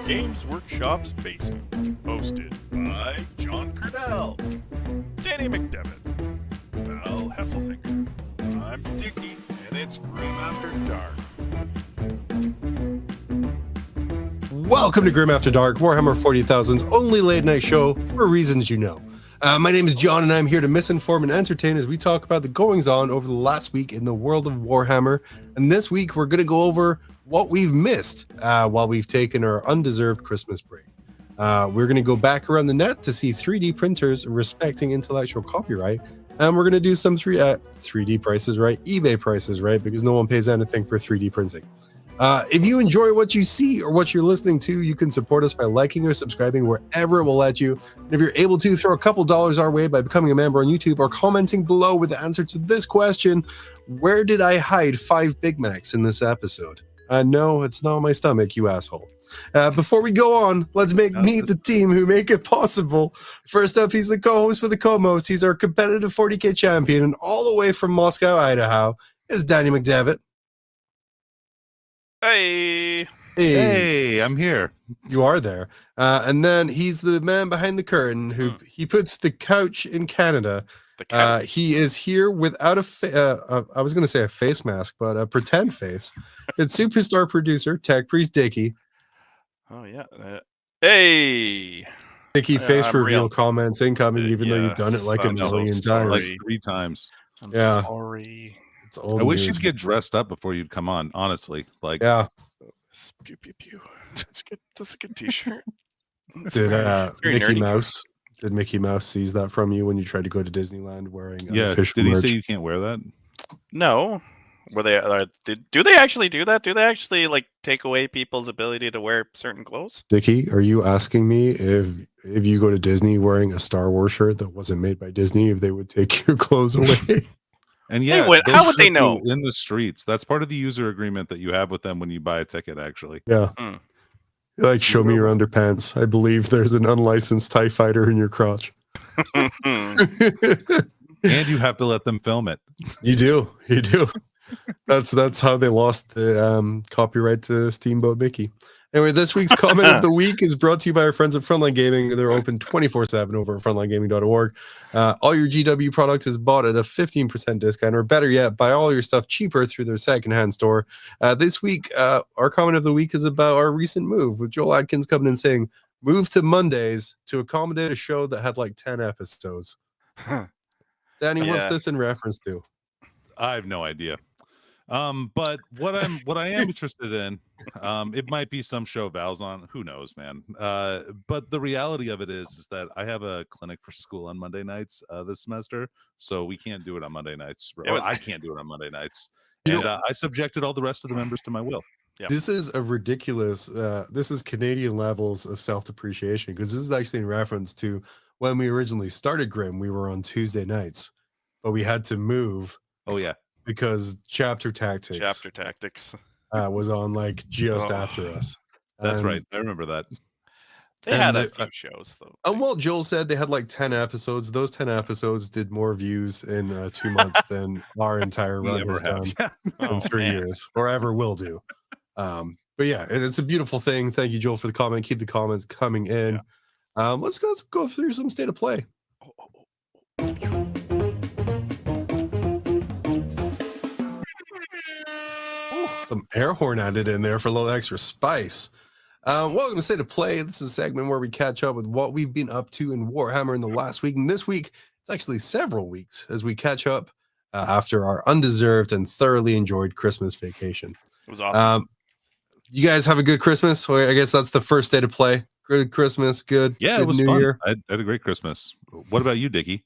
Games Workshop's Basement, hosted by John Quennell, Danny McDevitt, Val Heffelfinger. I'm Dickie, and it's Grim After Dark. Welcome to Grim After Dark, Warhammer 40,000's only late-night show for reasons you know. My name is John, and I'm here to misinform and entertain as we talk about the goings-on over the last week in the world of Warhammer. And this week, we're going to go over what we've missed while we've taken our undeserved Christmas break. We're going to go back around the net to see 3D printers respecting intellectual copyright. And we're going to do some 3D prices right, eBay prices right, because no one pays anything for 3D printing. If you enjoy what you see or what you're listening to, you can support us by liking or subscribing wherever it will let you. And if you're able to, throw a couple dollars our way by becoming a member on YouTube or commenting below with the answer to this question: where did I hide 5 Big Macs in this episode? No, it's not my stomach, you asshole. Before we go on, let's meet the team who make it possible. First up, he's the co-host for the co-most. He's our competitive 40K champion, and all the way from Moscow, Idaho, is Danny McDevitt. Hey, I'm here. You are there. And then he's the man behind the curtain who he puts the couch in Canada. He is here without I was going to say a face mask, but a pretend face. It's superstar producer, tech priest Dickie. Oh, yeah. Hey! Dickie face reveal real. comments incoming, even though you've done it like a million times. Like 3 times. I'm Yeah. sorry. It's old I wish news. you'd get dressed up before you'd come on, honestly. Like, Yeah. Pew, pew, pew. That's a good t-shirt. Did very Mickey nerdy. Mouse? Did Mickey Mouse seize that from you when you tried to go to Disneyland wearing yeah, official did he merch? say you can't wear that? No. Were they? Do they actually do that? Do they actually like take away people's ability to wear certain clothes? Dickie, are you asking me if you go to Disney wearing a Star Wars shirt that wasn't made by Disney, if they would take your clothes away? And yeah, would. they'll How would they strip you know? in the streets? That's part of the user agreement that you have with them when you buy a ticket, actually. Yeah. Mm. Like, show me your underpants. I believe there's an unlicensed TIE fighter in your crotch. And you have to let them film it. You do. That's how they lost the copyright to Steamboat Mickey. Anyway, this week's comment of the week is brought to you by our friends at Frontline Gaming. They're open 24/7 over at frontlinegaming.org. All your GW product is bought at a 15% discount, or better yet, buy all your stuff cheaper through their secondhand store. This week, our comment of the week is about our recent move, with Joel Adkins coming in saying, move to Mondays to accommodate a show that had like 10 episodes. Danny, what's this in reference to? I have no idea. But what I am interested in, it might be some show Val's on, who knows, man. But the reality of it is that I have a clinic for school on Monday nights this semester, so we can't do it on Monday nights. I can't do it on Monday nights, and I subjected all the rest of the members to my will. Yeah. This is a ridiculous, this is Canadian levels of self-depreciation, because this is actually in reference to when we originally started Grim. We were on Tuesday nights, but we had to move. Oh yeah. Because Chapter Tactics was on like just after us. That's right. I remember that. They had a few shows though. And what Joel said, they had like 10 episodes. Those 10 episodes did more views in 2 months than our entire run has done in 3 years, or ever will do. But yeah, it's a beautiful thing. Thank you, Joel, for the comment. Keep the comments coming in. Yeah. Let's go through some state of play. Some air horn added in there for a little extra spice. Welcome to State of Play. This is a segment where we catch up with what we've been up to in Warhammer in the last week. And this week, it's actually several weeks as we catch up after our undeserved and thoroughly enjoyed Christmas vacation. It was awesome. You guys have a good Christmas? Well, I guess that's the first State of Play. Good Christmas. Good. Yeah, good it was New fun. Year. I had a great Christmas. What about you, Dickie?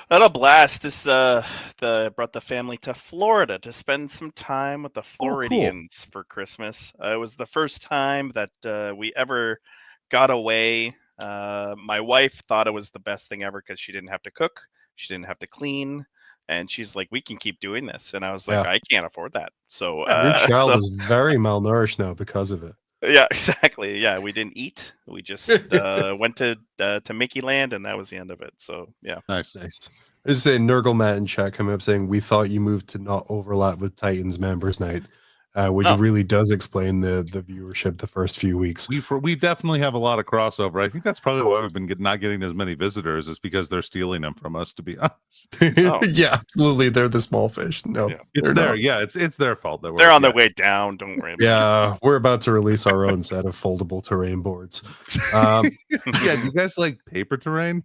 I had a blast. This brought the family to Florida to spend some time with the Floridians for Christmas. It was the first time that we ever got away. My wife thought it was the best thing ever because she didn't have to cook, she didn't have to clean, and she's like, "We can keep doing this." And I was like, "I can't afford that." So your child is very malnourished now because of it. Yeah, exactly. Yeah, we didn't eat. We just went to Mickey Land, and that was the end of it. So yeah, nice. I just say Nurgle Matt in chat coming up saying we thought you moved to not overlap with Titans members night. which really does explain the viewership the first few weeks. We definitely have a lot of crossover. I think that's probably why we've been not getting as many visitors, is because they're stealing them from us, to be honest. Yeah, absolutely. They're the small fish. No, it's it's their fault that they're on their way down. Don't worry about it. We're about to release our own set of foldable terrain boards. Do you guys like paper terrain?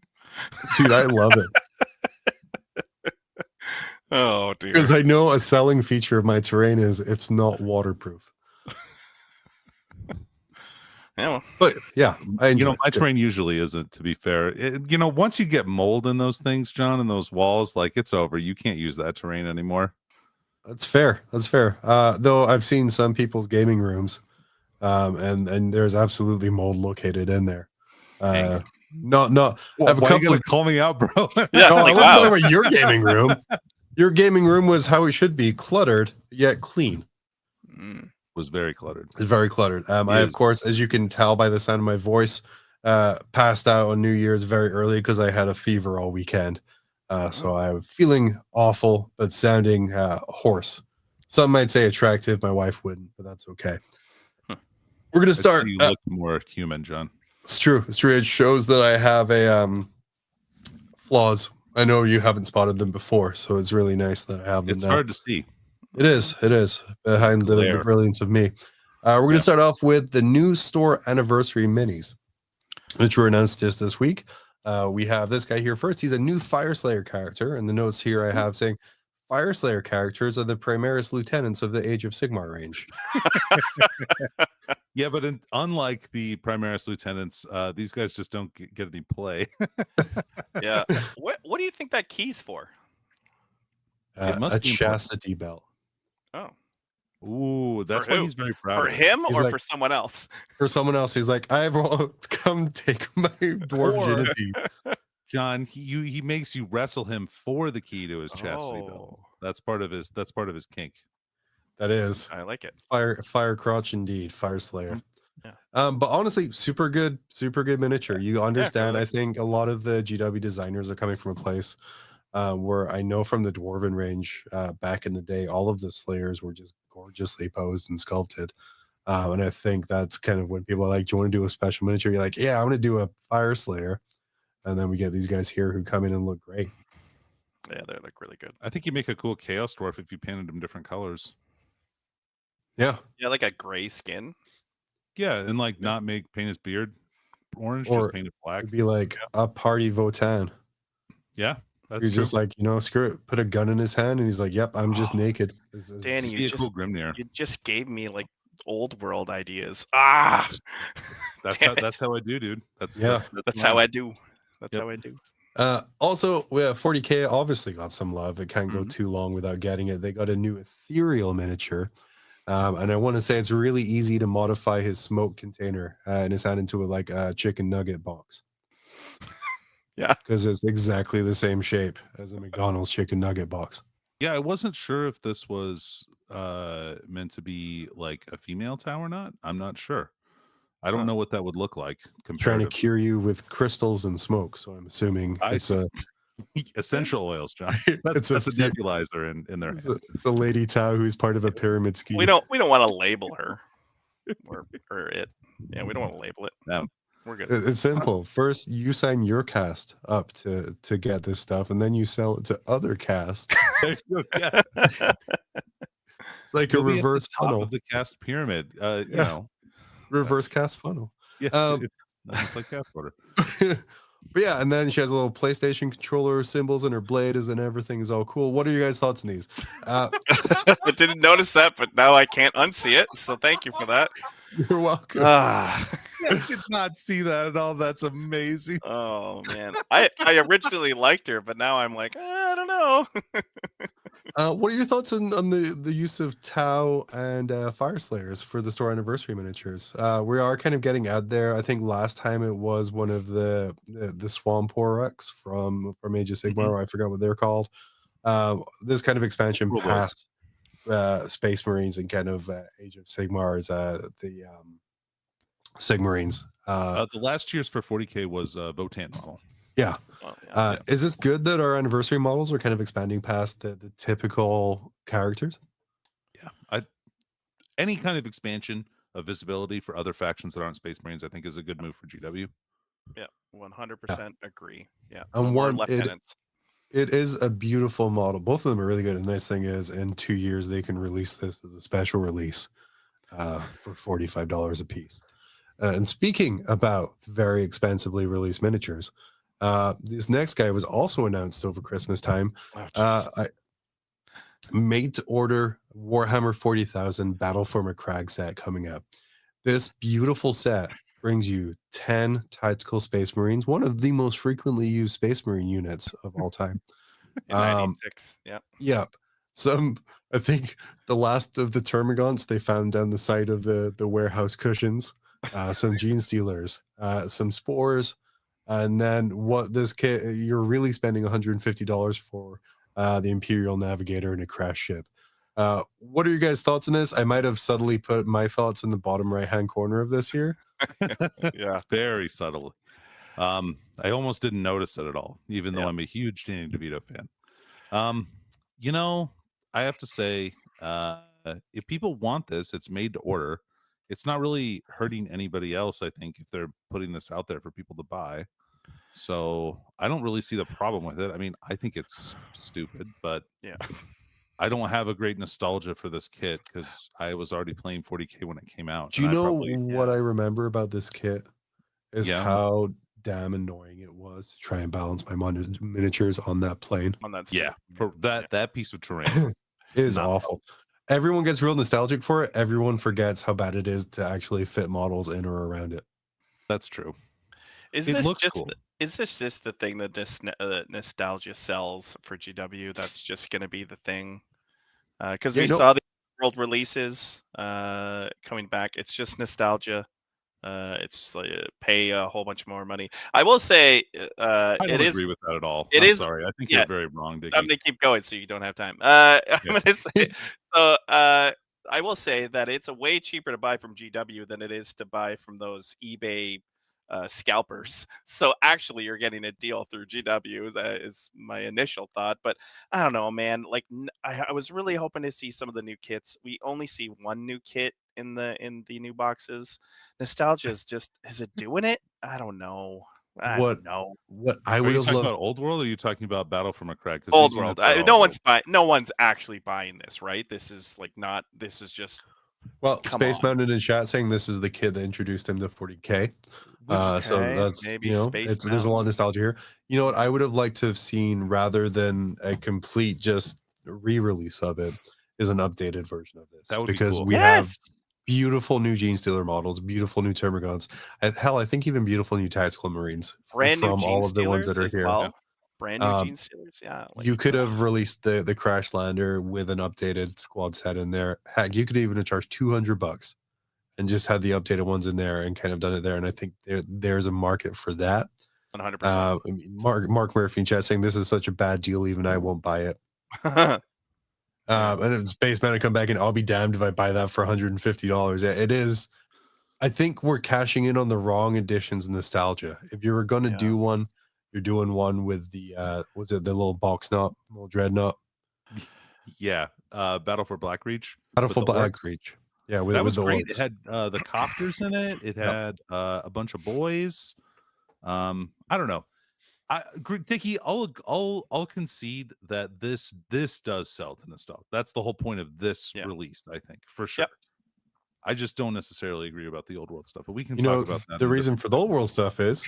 Dude, I love it. Oh, dear. Because I know a selling feature of my terrain is it's not waterproof. Yeah, but yeah, I enjoy my terrain usually isn't, to be fair. Once you get mold in those things, John, and those walls, like, it's over. You can't use that terrain anymore. That's fair. Though I've seen some people's gaming rooms, and there's absolutely mold located in there. Not. I have a couple of call me out, bro. Yeah, I wasn't talking about your gaming room. Your gaming room was how it should be, cluttered yet clean. Was very cluttered. It's very cluttered. I, of course, as you can tell by the sound of my voice, passed out on New Year's very early because I had a fever all weekend. So I'm feeling awful, but sounding hoarse. Some might say attractive. My wife wouldn't, but that's okay. We're going to start. You look more human, John. It's true. It shows that I have a flaws. I know you haven't spotted them before, so it's really nice that I have them. It's hard to see. It is behind the brilliance of me. We're going to start off with the new store anniversary minis, which were announced just this week. We have this guy here first. He's a new Fireslayer character, and the notes here I have saying Fireslayer characters are the Primaris lieutenants of the Age of Sigmar range. Yeah, but unlike the Primaris lieutenants, these guys just don't get any play. Yeah. What do you think that key's for? A chastity belt. Oh. Ooh, that's why he's very proud. For him or for someone else? For someone else. He's like, I've come take my dwarf virginity. John, he makes you wrestle him for the key to his chastity belt. That's part of his kink. That is. I like it. Fire crotch indeed, Fireslayer. Yeah. But honestly, super good miniature. You understand. Yeah, I think a lot of the GW designers are coming from a place where I know from the Dwarven range back in the day, all of the Slayers were just gorgeously posed and sculpted. And I think that's kind of when people are like, do you want to do a special miniature? You're like, yeah, I'm going to do a Fire Slayer. And then we get these guys here who come in and look great. Yeah, they look really good. I think you make a cool Chaos Dwarf if you painted them different colors. Yeah. Yeah, like a gray skin. Yeah, and like not paint his beard orange, or just paint it black. It'd be like a party Votan. Yeah. That's he's just like, screw it. Put a gun in his hand, and he's like, "Yep, I'm just naked." Danny, you just gave me like old world ideas. That's how I do, dude. That's how I do. That's how I do. Also, 40K obviously got some love. It can't go too long without getting it. They got a new ethereal miniature, and I want to say it's really easy to modify his smoke container in his hand into a chicken nugget box. Yeah, because it's exactly the same shape as a McDonald's chicken nugget box. Yeah, I wasn't sure if this was meant to be like a female Tau or not. I'm not sure. I don't know what that would look like. Trying to cure you with crystals and smoke, so I'm assuming it's essential oils, John. That's a nebulizer in there. It's a lady Tau who's part of a pyramid scheme. We don't want to label her or it. Yeah, we don't want to label it. No. We're good. It's simple. First, you sign your cast up to get this stuff, and then you sell it to other casts. It's like a reverse funnel of the cast pyramid. Reverse cast funnel. Yeah, it's like cast butter. But yeah, and then she has a little PlayStation controller symbols in her blade, and everything is all cool. What are your guys' thoughts on these? I didn't notice that, but now I can't unsee it. So thank you for that. You're welcome. I did not see that at all. That's amazing. Oh man, I originally liked her, but now I'm like, I don't know. What are your thoughts on the use of Tau and Fire Slayers for the store anniversary miniatures? We are kind of getting out there. I think last time it was one of the Swamp Oryx from Age of Sigmar. I forgot what they're called. This kind of expansion past Space Marines and kind of Age of Sigmar is the Sigmarines. The last year's for 40K was Votan model. Yeah. Is this good that our anniversary models are kind of expanding past the typical characters? Yeah, any kind of expansion of visibility for other factions that aren't Space Marines, I think is a good move for GW. Yeah, 100% agree. Yeah, And more one, lieutenants. it is a beautiful model. Both of them are really good. And the nice thing is, in 2 years, they can release this as a special release for $45 a piece. And speaking about very expensively released miniatures, this next guy was also announced over Christmas time. I made to order Warhammer 40,000 Battle for McCrag set coming up. This beautiful set brings you 10 tactical Space Marines, one of the most frequently used Space Marine units of all time. In 96, yeah. Yep. I think the last of the Termagants they found down the side of the warehouse cushions, some Gene Stealers, some Spores, and then what this kit, you're really spending $150 for the Imperial Navigator and a crash ship. What are your guys' thoughts on this? I might have subtly put my thoughts in the bottom right-hand corner of this here. Yeah. Very subtly. I almost didn't notice it at all, even though I'm a huge Danny DeVito fan. You know, I have to say, if people want this, it's made to order. It's not really hurting anybody else, I think, if they're putting this out there for people to buy. So I don't really see the problem with it. I mean, I think it's stupid, but yeah, I don't have a great nostalgia for this kit because I was already playing 40K when it came out. Do you know what I remember about this kit is how damn annoying it was to try and balance my miniatures on that plane. On that for that piece of terrain. It is awful. Everyone gets real nostalgic for it. Everyone forgets how bad it is to actually fit models in or around it. That's true. Is this just the thing that this nostalgia sells for GW? That's just going to be the thing? Because we saw the world releases coming back. It's just nostalgia. It's like pay a whole bunch more money. I will say, I don't agree with that at all. I'm sorry. I think you're very wrong, Dickie. I'm going to keep going so you don't have time. I'm going to say, so I will say that it's a way cheaper to buy from GW than it is to buy from those eBay scalpers. So actually you're getting a deal through GW. That is my initial thought, but I don't know, man. Like I was really hoping to see some of the new kits. We only see one new kit in the new boxes. Nostalgia is it doing it? I don't know. What I would have loved about Old World, or are you talking about Battle for McCrag? Old World. No one's actually buying this, right? This is just Space Mountain in chat saying this is the kid that introduced him to 40K. So that's maybe there's a lot of nostalgia here. You know what I would have liked to have seen rather than a complete just re-release of it is an updated version of this. That would because be cool. We have beautiful new Gene Stealer models, beautiful new Termagants, and hell, I think even beautiful new Tactical Marines from all of the ones that are here. Well. Brand new Gene Stealers, you could have released the Crash Lander with an updated squad set in there. Heck, you could even have charged $200 and just had the updated ones in there and kind of done it there. And I think there's a market for that. 100%. Mark Murphy in chat saying this is such a bad deal, even I won't buy it. And if Spaceman to come back and I'll be damned if I buy that for $150. Yeah, it is. I think we're cashing in on the wrong editions nostalgia. If you were going to do one, you're doing one with the was it the little box knot, little dreadnought? Yeah, Battle for Blackreach. Battle for Blackreach. Yeah, that was great. It had the copters in it. It had a bunch of boys. I don't know. Dickie, I'll concede that this does sell to nostalgia. That's the whole point of this release, I think, for sure. Yep. I just don't necessarily agree about the Old World stuff, but we can talk about that. The reason for the Old World stuff is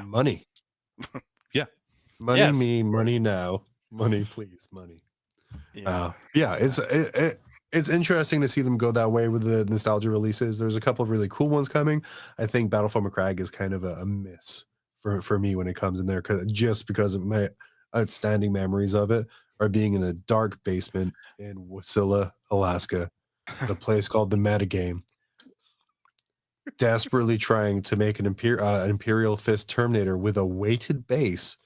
money. Money now. Money, please, money. It's interesting to see them go that way with the nostalgia releases. There's a couple of really cool ones coming. I think Battle for McCrag is kind of a miss for me when it comes in there, because of my outstanding memories of it are being in a dark basement in Wasilla, Alaska, at a place called the Metagame, desperately trying to make an Imperial Fist Terminator with a weighted base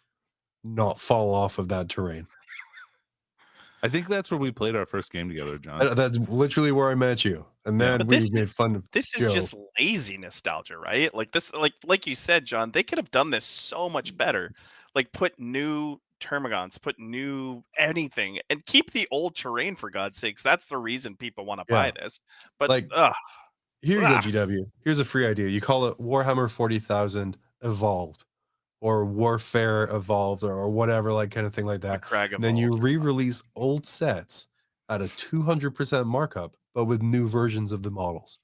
not fall off of that terrain. I think that's where we played our first game together, John. That's literally where I met you, and then we made fun of. This is just lazy nostalgia, right? Like this, like you said, John. They could have done this so much better. Like put new termagants, put new anything, and keep the old terrain for God's sakes. That's the reason people want to Yeah. buy this. But Like, here you go, GW. Here's a free idea. You call it Warhammer 40,000 Evolved, or Warfare Evolved, or whatever, like kind of thing like the that. Crag And then you Evolved. re-release old sets at a 200% markup, but with new versions of the models.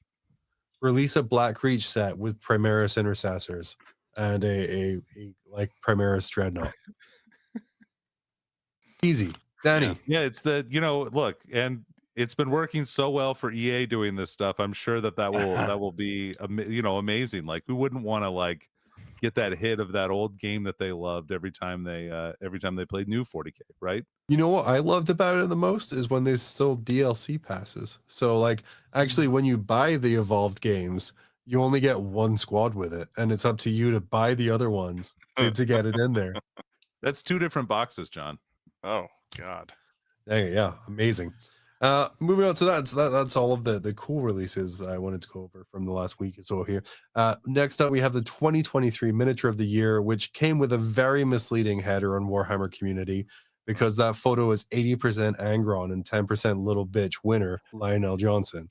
Release a Black Reach set with Primaris Intercessors and a like Primaris Dreadnought. Easy. Danny. Yeah, it's the look, and it's been working so well for EA doing this stuff. I'm sure that will be amazing. Like, who wouldn't want to like get that hit of that old game that they loved every time they played new 40K, right? You know what I loved about it the most is when they sold DLC passes. So like actually when you buy the Evolved games, you only get one squad with it, and it's up to you to buy the other ones to get it in there. That's 2 different boxes, John. Oh God. Yeah, amazing. Moving on to that, so that's all of the cool releases I wanted to go over from the last week or so here. Next up, we have the 2023 Miniature of the Year, which came with a very misleading header on Warhammer Community, because that photo is 80% Angron and 10% Little Bitch winner, Lionel Johnson.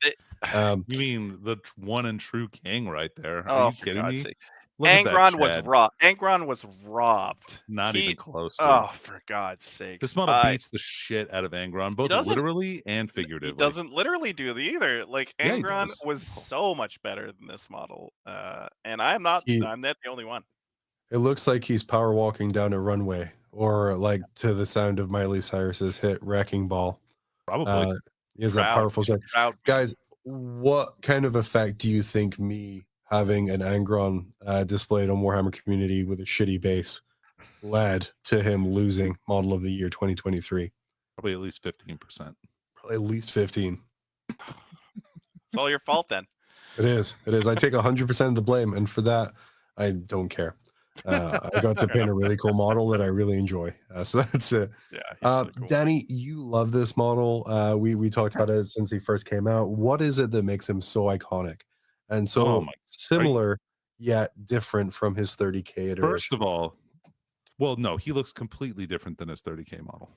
You mean the one and true king right there? Are Oh, you for kidding God's me? sake. Look at that, Angron was Chad. robbed. Angron was robbed. Not even close, dude. Oh, for God's sake. This model beats the shit out of Angron, both literally and figuratively. He doesn't literally do it either. Like, Yeah, Angron was so much better than this model. And I'm not the only one. It looks like he's power walking down a runway, or like to the sound of Miley Cyrus's hit Wrecking Ball. Probably. He has that powerful sound. Guys, what kind of effect do you think me having an Angron displayed on Warhammer Community with a shitty base led to him losing Model of the Year 2023? Probably at least 15%. Probably at least 15. It's all your fault then. It is. I take 100% of the blame, and for that, I don't care. I got to paint a really cool model that I really enjoy. So that's it. Yeah. Really cool. Danny, you love this model. We talked about it since he first came out. What is it that makes him so iconic and so similar yet different from his 30K iteration? First of all, well, no, he looks completely different than his 30K model.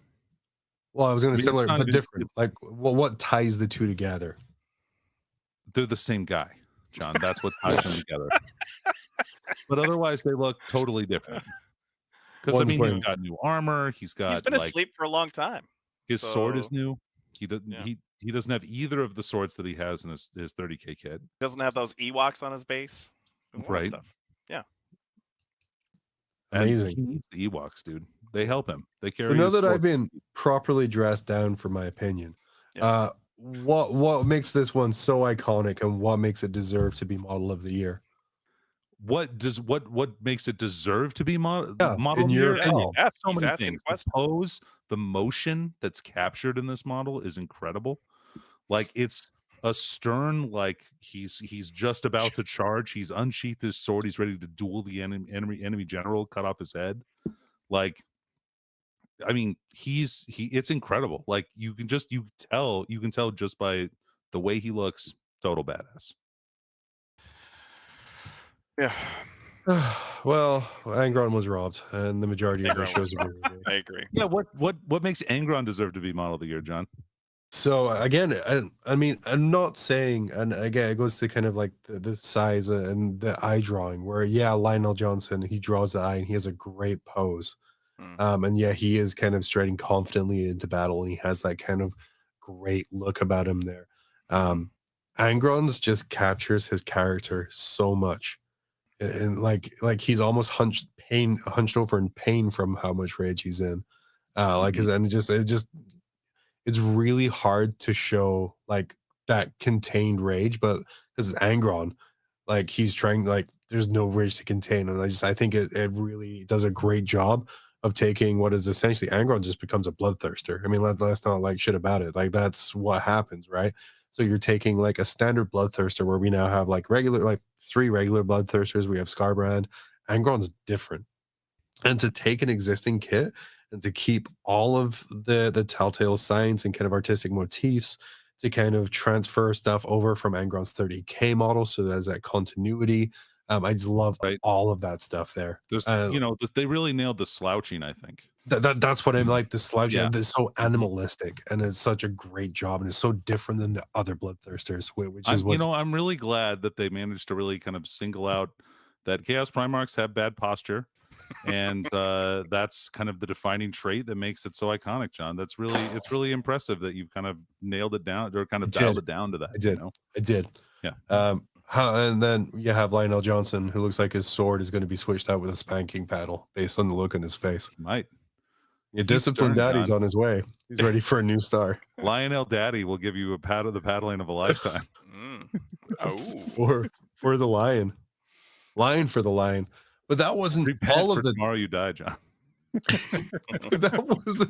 Well, I was going to similar but different. Like, what ties the two together? They're the same guy, John. That's what ties them together. But otherwise, they look totally different. Because I mean, he's got new armor. He's been asleep for a long time. His sword is new. He doesn't. Yeah. He doesn't have either of the swords that he has in his 30K kit. He doesn't have those Ewoks on his base. Right. Stuff. Yeah. Amazing. And he needs the Ewoks, dude. They help him. They carry. So now that I've been properly dressed down for my opinion, what makes this one so iconic, and what makes it deserve to be Model of the Year? What makes it deserve to be model of the year? Yeah, so many things. The pose, the motion that's captured in this model is incredible. Like, it's a stern, like he's just about to charge. He's unsheathed his sword. He's ready to duel the enemy general, cut off his head. Like, I mean, it's incredible. Like, you can tell just by the way he looks, total badass. Yeah. Well, Angron was robbed, and the majority of the shows are I agree. Yeah, what makes Angron deserve to be Model of the Year, John? So again, I mean, I'm not saying, and again, it goes to kind of like the size and the eye drawing, where Lionel Johnson, he draws the eye and he has a great pose. And he is kind of striding confidently into battle, and he has that kind of great look about him there. Angron's just captures his character so much. And like he's almost hunched over in pain from how much rage he's in. It's really hard to show like that contained rage, but because it's Angron, like he's trying, like there's no rage to contain, and I think it really does a great job of taking what is essentially Angron just becomes a bloodthirster. I mean, let's not like shit about it. Like, that's what happens, right? So you're taking like a standard bloodthirster where we now have like 3 regular bloodthirsters. We have Scarbrand. Angron's different. And to take an existing kit and to keep all of the telltale signs and kind of artistic motifs, to kind of transfer stuff over from Angron's 30K model, so there's that continuity. I just love all of that stuff there. There's, they really nailed the slouching, I think. That's what I'm like. The slouch, Yeah. it's so animalistic, and it's such a great job, and it's so different than the other Bloodthirsters, which is what I'm really glad that they managed to really kind of single out that Chaos Primarchs have bad posture, and that's kind of the defining trait that makes it so iconic, John. It's really impressive that you've kind of nailed it down, or kind of dialed it down to that. I did. Yeah. And then you have Lionel Johnson, who looks like his sword is going to be switched out with a spanking paddle based on the look on his face. Might. Your disciplined daddy's John. on his way. He's ready for a new star. Lionel Daddy will give you the paddling of a lifetime. for the lion for the lion. But that wasn't all of the tomorrow you die, John. That was,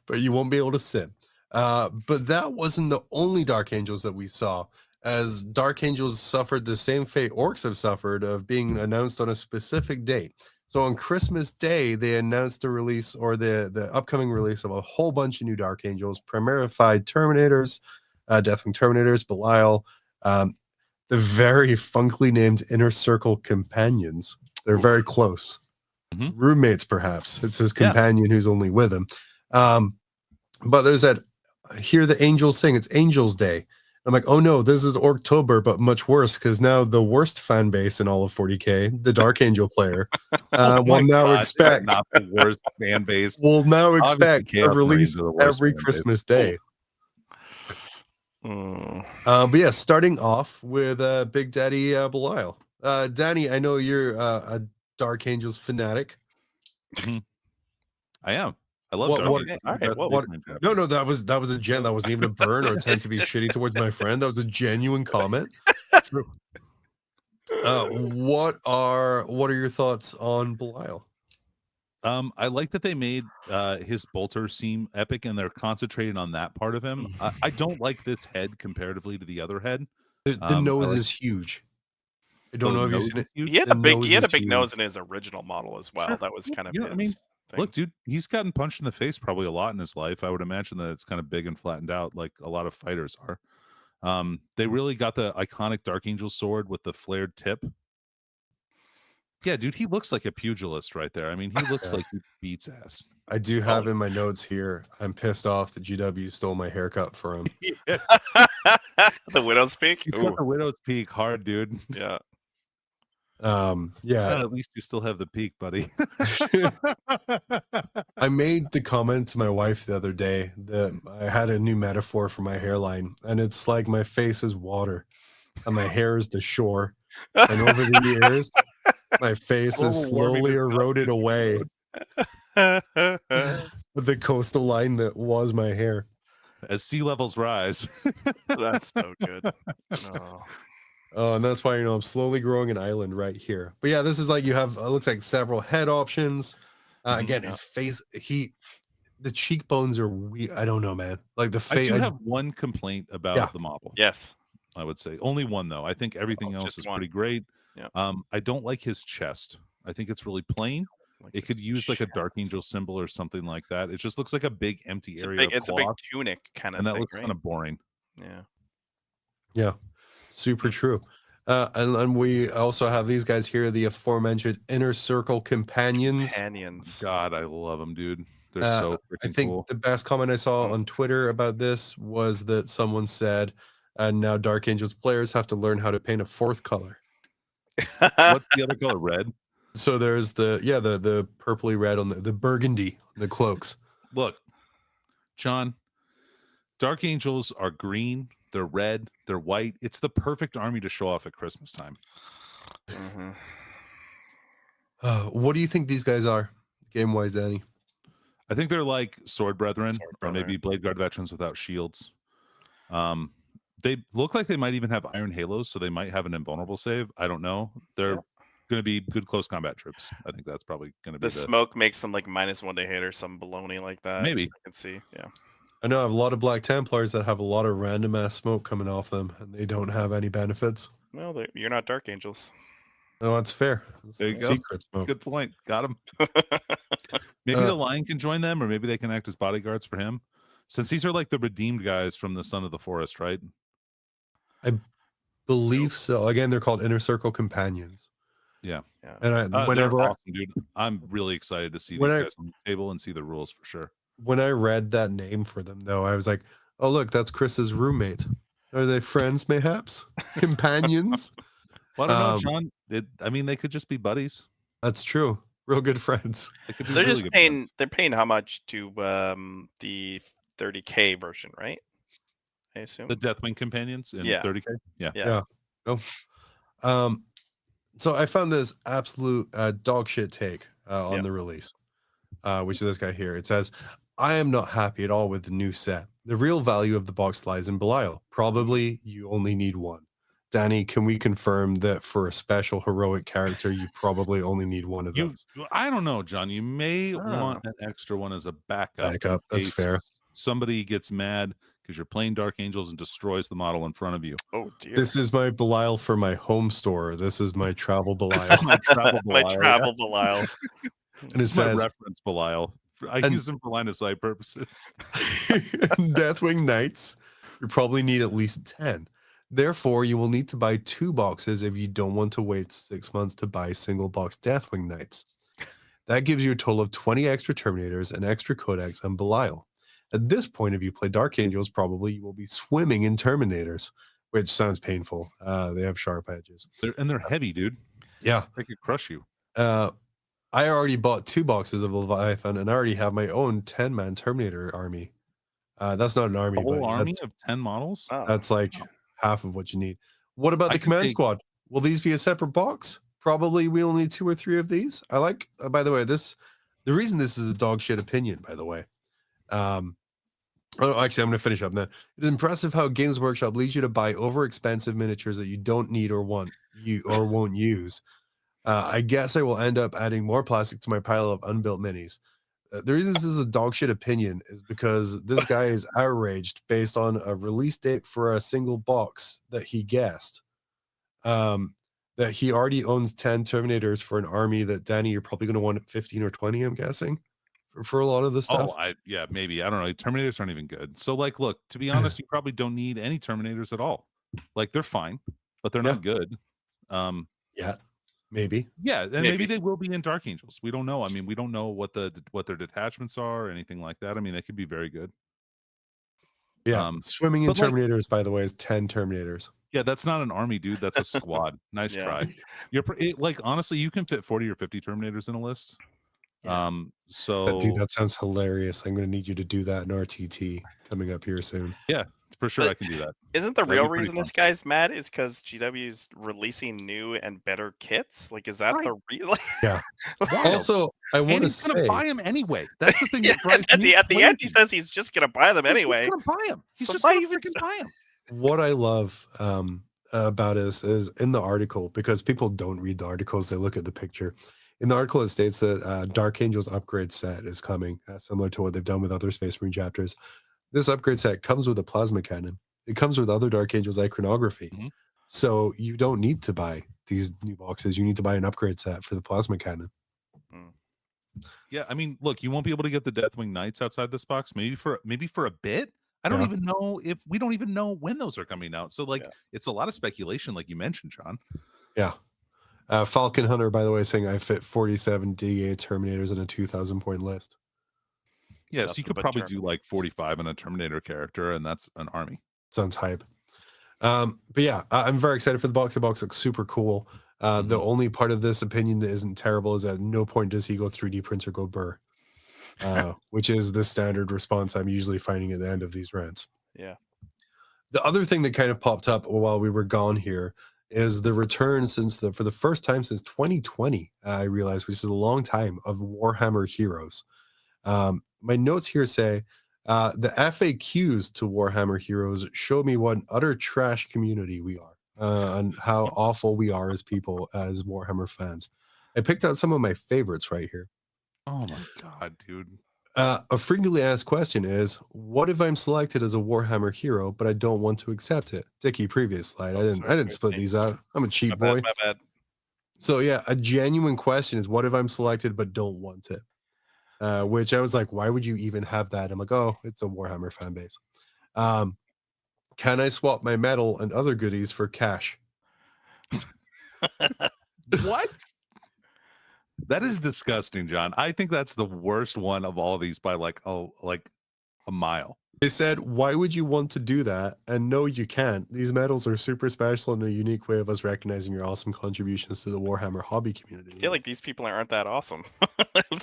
but you won't be able to sit. But that wasn't the only Dark Angels that we saw, as Dark Angels suffered the same fate Orcs have suffered of being announced on a specific date. So on Christmas Day, they announced the release, or the upcoming release, of a whole bunch of new Dark Angels, Primerified Terminators, Deathwing Terminators, Belial, the very funkily named Inner Circle Companions. They're very close. Mm-hmm. Roommates, perhaps. It's his companion who's only with him. But there's that, hear the angels sing, it's Angels Day. I'm like, oh no, this is Orktober, but much worse, because now the worst fan base in all of 40K, the Dark Angel player, will now expect not the worst fan base. Will now expect a release every Christmas Day. But yeah, starting off with Big Daddy Belial. Danny, I know you're a Dark Angels fanatic. Mm-hmm. I am. I love Dark Angels. All right, no, that was a gen. That wasn't even a burn or attempt to be shitty towards my friend. That was a genuine comment. What are your thoughts on Belial? I like that they made his bolter seem epic, and they're concentrating on that part of him. I don't like this head comparatively to the other head. The nose is huge. I don't know if you've seen it. He had a big nose in his original model as well. Sure. That was kind of his thing. Look, dude, he's gotten punched in the face probably a lot in his life. I would imagine that it's kind of big and flattened out like a lot of fighters are. They really got the iconic Dark Angel sword with the flared tip. Yeah, dude, he looks like a pugilist right there. I mean, he looks like he beats ass. I do have in my notes here, I'm pissed off that GW stole my haircut for him. The Widow's Peak? He's got the Widow's Peak hard, dude. Yeah. Yeah. At least you still have the peak, buddy. I made the comment to my wife the other day that I had a new metaphor for my hairline, and it's like my face is water and my hair is the shore. And over the years, my face is slowly eroded away with the coastal line that was my hair. As sea levels rise. That's so good. Oh, and that's why, I'm slowly growing an island right here. But yeah, this is like, you have, it looks like several head options. Again, his face, the cheekbones are weird. I don't know, man. Like the face. I do have one complaint about the model. Yes. I would say only one, though. I think everything else is pretty great. Yeah. I don't like his chest. I think it's really plain. It could use like a Dark Angel symbol or something like that. It just looks like a big empty area. It's a big tunic kind of thing. And that thing, looks kind of boring. Yeah. Yeah. Super true. And we also have these guys here, the aforementioned Inner Circle Companions. God, I love them, dude. They're so freaking cool. I think the best comment I saw on Twitter about this was that someone said, now Dark Angels players have to learn how to paint a fourth color. What's the other color? Red? So there's the purpley red on the burgundy on the cloaks. Look, John, Dark Angels are green. They're red. They're white. It's the perfect army to show off at Christmas time. Mm-hmm. What do you think these guys are, game-wise, Danny? I think they're like Sword Brethren, or maybe Blade Guard veterans without shields. They look like they might even have Iron Halos, so they might have an invulnerable save. I don't know. They're going to be good close combat troops. I think that's probably going to be the smoke makes them like -1 to hit or some baloney like that. Maybe. I can see. Yeah. I know I have a lot of Black Templars that have a lot of random ass smoke coming off them, and they don't have any benefits. Well, you're not Dark Angels. No, that's fair. There you go. Secret smoke. Good point. Got him. Maybe the Lion can join them, or maybe they can act as bodyguards for him. Since these are like the redeemed guys from the Son of the Forest, right? I believe so. Again, they're called Inner Circle Companions. Yeah. And They're whenever awesome, dude. I'm really excited to see these guys on the table and see the rules for sure. when I read that name for them, though, I was like, oh, look, that's Chris's roommate. Are they friends, mayhaps? Companions? Well, I don't know, John. I mean, they could just be buddies. That's true. Real good friends. They could be They're really just good paying. friends. They're paying how much to the 30K version, right? I assume The Deathwing companions in Yeah. 30K. Yeah. No. So I found this absolute dog shit take on the release, which is this guy here. It says, I am not happy at all with the new set. The real value of the box lies in Belial. Probably you only need one. Danny, can we confirm that for a special heroic character, you probably only need one of those? I don't know, John. You may want an extra one as a backup. Backup, that's fair. Somebody gets mad because you're playing Dark Angels and destroys the model in front of you. Oh dear. This is my Belial for my home store. This is my travel Belial. This is my travel Belial. My travel Belial. And it says, my reference Belial. I use them for line of sight purposes. Deathwing Knights, you probably need at least 10. Therefore, you will need to buy 2 boxes if you don't want to wait 6 months to buy single box Deathwing Knights. That gives you a total of 20 extra Terminators, an extra Codex, and Belial. At this point, if you play Dark Angels, probably you will be swimming in Terminators, which sounds painful. They have sharp edges. They're heavy, dude. Yeah. They could crush you. I already bought 2 boxes of Leviathan, and I already have my own 10-man Terminator army. That's not an army, a whole but army of 10 models? That's like half of what you need. What about the command squad? Will these be a separate box? Probably we only need 2 or 3 of these. I like, by the way, the reason this is a dog shit opinion, by the way. Actually, I'm going to finish up then. It is impressive how Games Workshop leads you to buy over-expensive miniatures that you don't need or won't use. I guess I will end up adding more plastic to my pile of unbuilt minis. The reason this is a dog shit opinion is because this guy is outraged based on a release date for a single box that he guessed. That he already owns 10 Terminators for an army that, Danny, you're probably going to want 15 or 20, I'm guessing, for a lot of the stuff. Maybe. I don't know. Terminators aren't even good. So, like, look, to be honest, you probably don't need any Terminators at all. Like, they're fine, but they're not good. Yeah. Maybe. Yeah, and maybe they will be in Dark Angels. We don't know. I mean, we don't know what their detachments are or anything like that. I mean, they could be very good. Yeah. Swimming in Terminators, by the way, is 10 Terminators. Yeah, that's not an army, dude. That's a squad. Nice try. Honestly, you can fit 40 or 50 Terminators in a list. Yeah. Dude, that sounds hilarious. I'm going to need you to do that in RTT coming up here soon. Yeah, for sure. I can do that. Isn't the real reason this guy's mad is because GW is releasing new and better kits? Like, is that the real? Yeah. Also, I want to say, he's gonna buy them anyway. That's the thing. That at the end, he says he's just gonna buy them anyway. He's gonna buy them. He's just gonna freaking buy them. What I love about this is in the article, because people don't read the articles, they look at the picture. In the article, it states that Dark Angels upgrade set is coming, similar to what they've done with other Space Marine chapters. This upgrade set comes with a plasma cannon. It comes with other Dark Angels iconography. Mm-hmm. So you don't need to buy these new boxes. You need to buy an upgrade set for the plasma cannon. Yeah, I mean, look, you won't be able to get the Deathwing Knights outside this box. Maybe for a bit. I don't even know if we don't even know when those are coming out. So it's a lot of speculation, like you mentioned, John. Yeah. Falcon Hunter, by the way, saying I fit 47 DA Terminators in a 2,000 point list. Yeah, so you could probably do like 45 in a Terminator character, and that's an army. Sounds hype. But yeah, I'm very excited for the box. The box looks super cool. The only part of this opinion that isn't terrible is at no point does he go 3D print or go burr, which is the standard response I'm usually finding at the end of these rants. Yeah. The other thing that kind of popped up while we were gone here is the return for the first time since 2020, I realized, which is a long time, of Warhammer Heroes. My notes here say the FAQs to Warhammer Heroes show me what an utter trash community we are and how awful we are as people, as Warhammer fans. I picked out some of my favorites right here. Oh my God, dude. A frequently asked question is, what if I'm selected as a Warhammer hero, but I don't want to accept it? Dickie, previous slide. I didn't split these out. I'm a cheap boy. My bad. So yeah, a genuine question is, what if I'm selected but don't want it? Which I was like, why would you even have that? I'm like, oh, it's a Warhammer fan base. Can I swap my medal and other goodies for cash? What? That is disgusting, John. I think that's the worst one of all these by like a mile. They said, why would you want to do that? And no, you can't. These medals are super special and a unique way of us recognizing your awesome contributions to the Warhammer hobby community. I feel like these people aren't that awesome.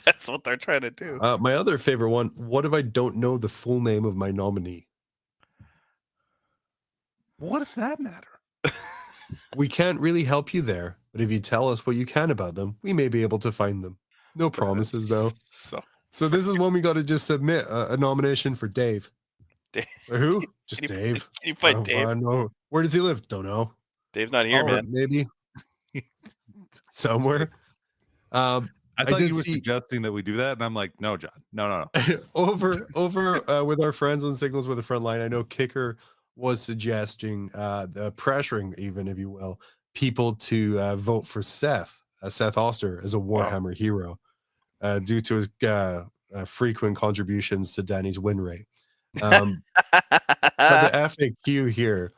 That's what they're trying to do. My other favorite one, what if I don't know the full name of my nominee? What does that matter? We can't really help you there, but if you tell us what you can about them, we may be able to find them. No promises, though. So this is when we got to just submit a nomination for Dave. Dave. Who? Just Dave. Can you find Dave? No. Where does he live? Don't know. Dave's not here, man. Maybe somewhere. I thought you were suggesting that we do that, and I'm like, no, John, no. over with our friends on Signals with the Front Line, I know Kicker was suggesting the pressuring, even if you will, people to vote for Seth Oster as a Warhammer hero due to his frequent contributions to Danny's win rate. But the FAQ here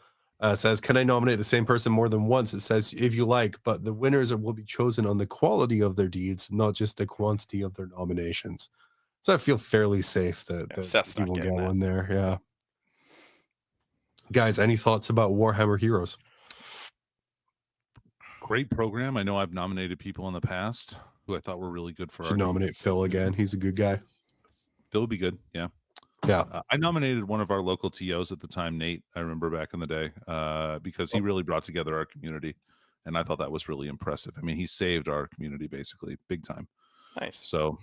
says, can I nominate the same person more than once? It says, if you like, but the winners will be chosen on the quality of their deeds, not just the quantity of their nominations. So I feel fairly safe that you will get one there. Yeah. Guys, any thoughts about Warhammer Heroes? Great program. I know I've nominated people in the past who I thought were really good for. Should nominate Phil again. He's a good guy. Phil would be good. Yeah. Yeah. I nominated one of our local TOs at the time, Nate. I remember back in the day because he really brought together our community, and I thought that was really impressive. I mean, he saved our community basically big time. Nice. So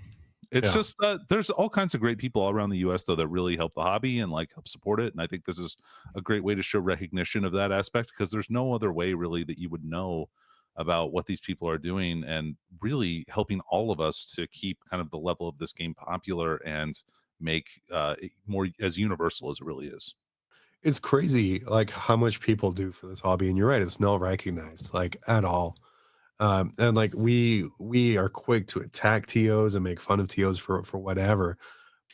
it's just there's all kinds of great people all around the U.S. though that really help the hobby and like help support it. And I think this is a great way to show recognition of that aspect because there's no other way really that you would know about what these people are doing and really helping all of us to keep kind of the level of this game popular and make it more as universal as it really is. It's crazy like how much people do for this hobby, and you're right, it's not recognized like at all. And like we are quick to attack TOs and make fun of TOs for whatever,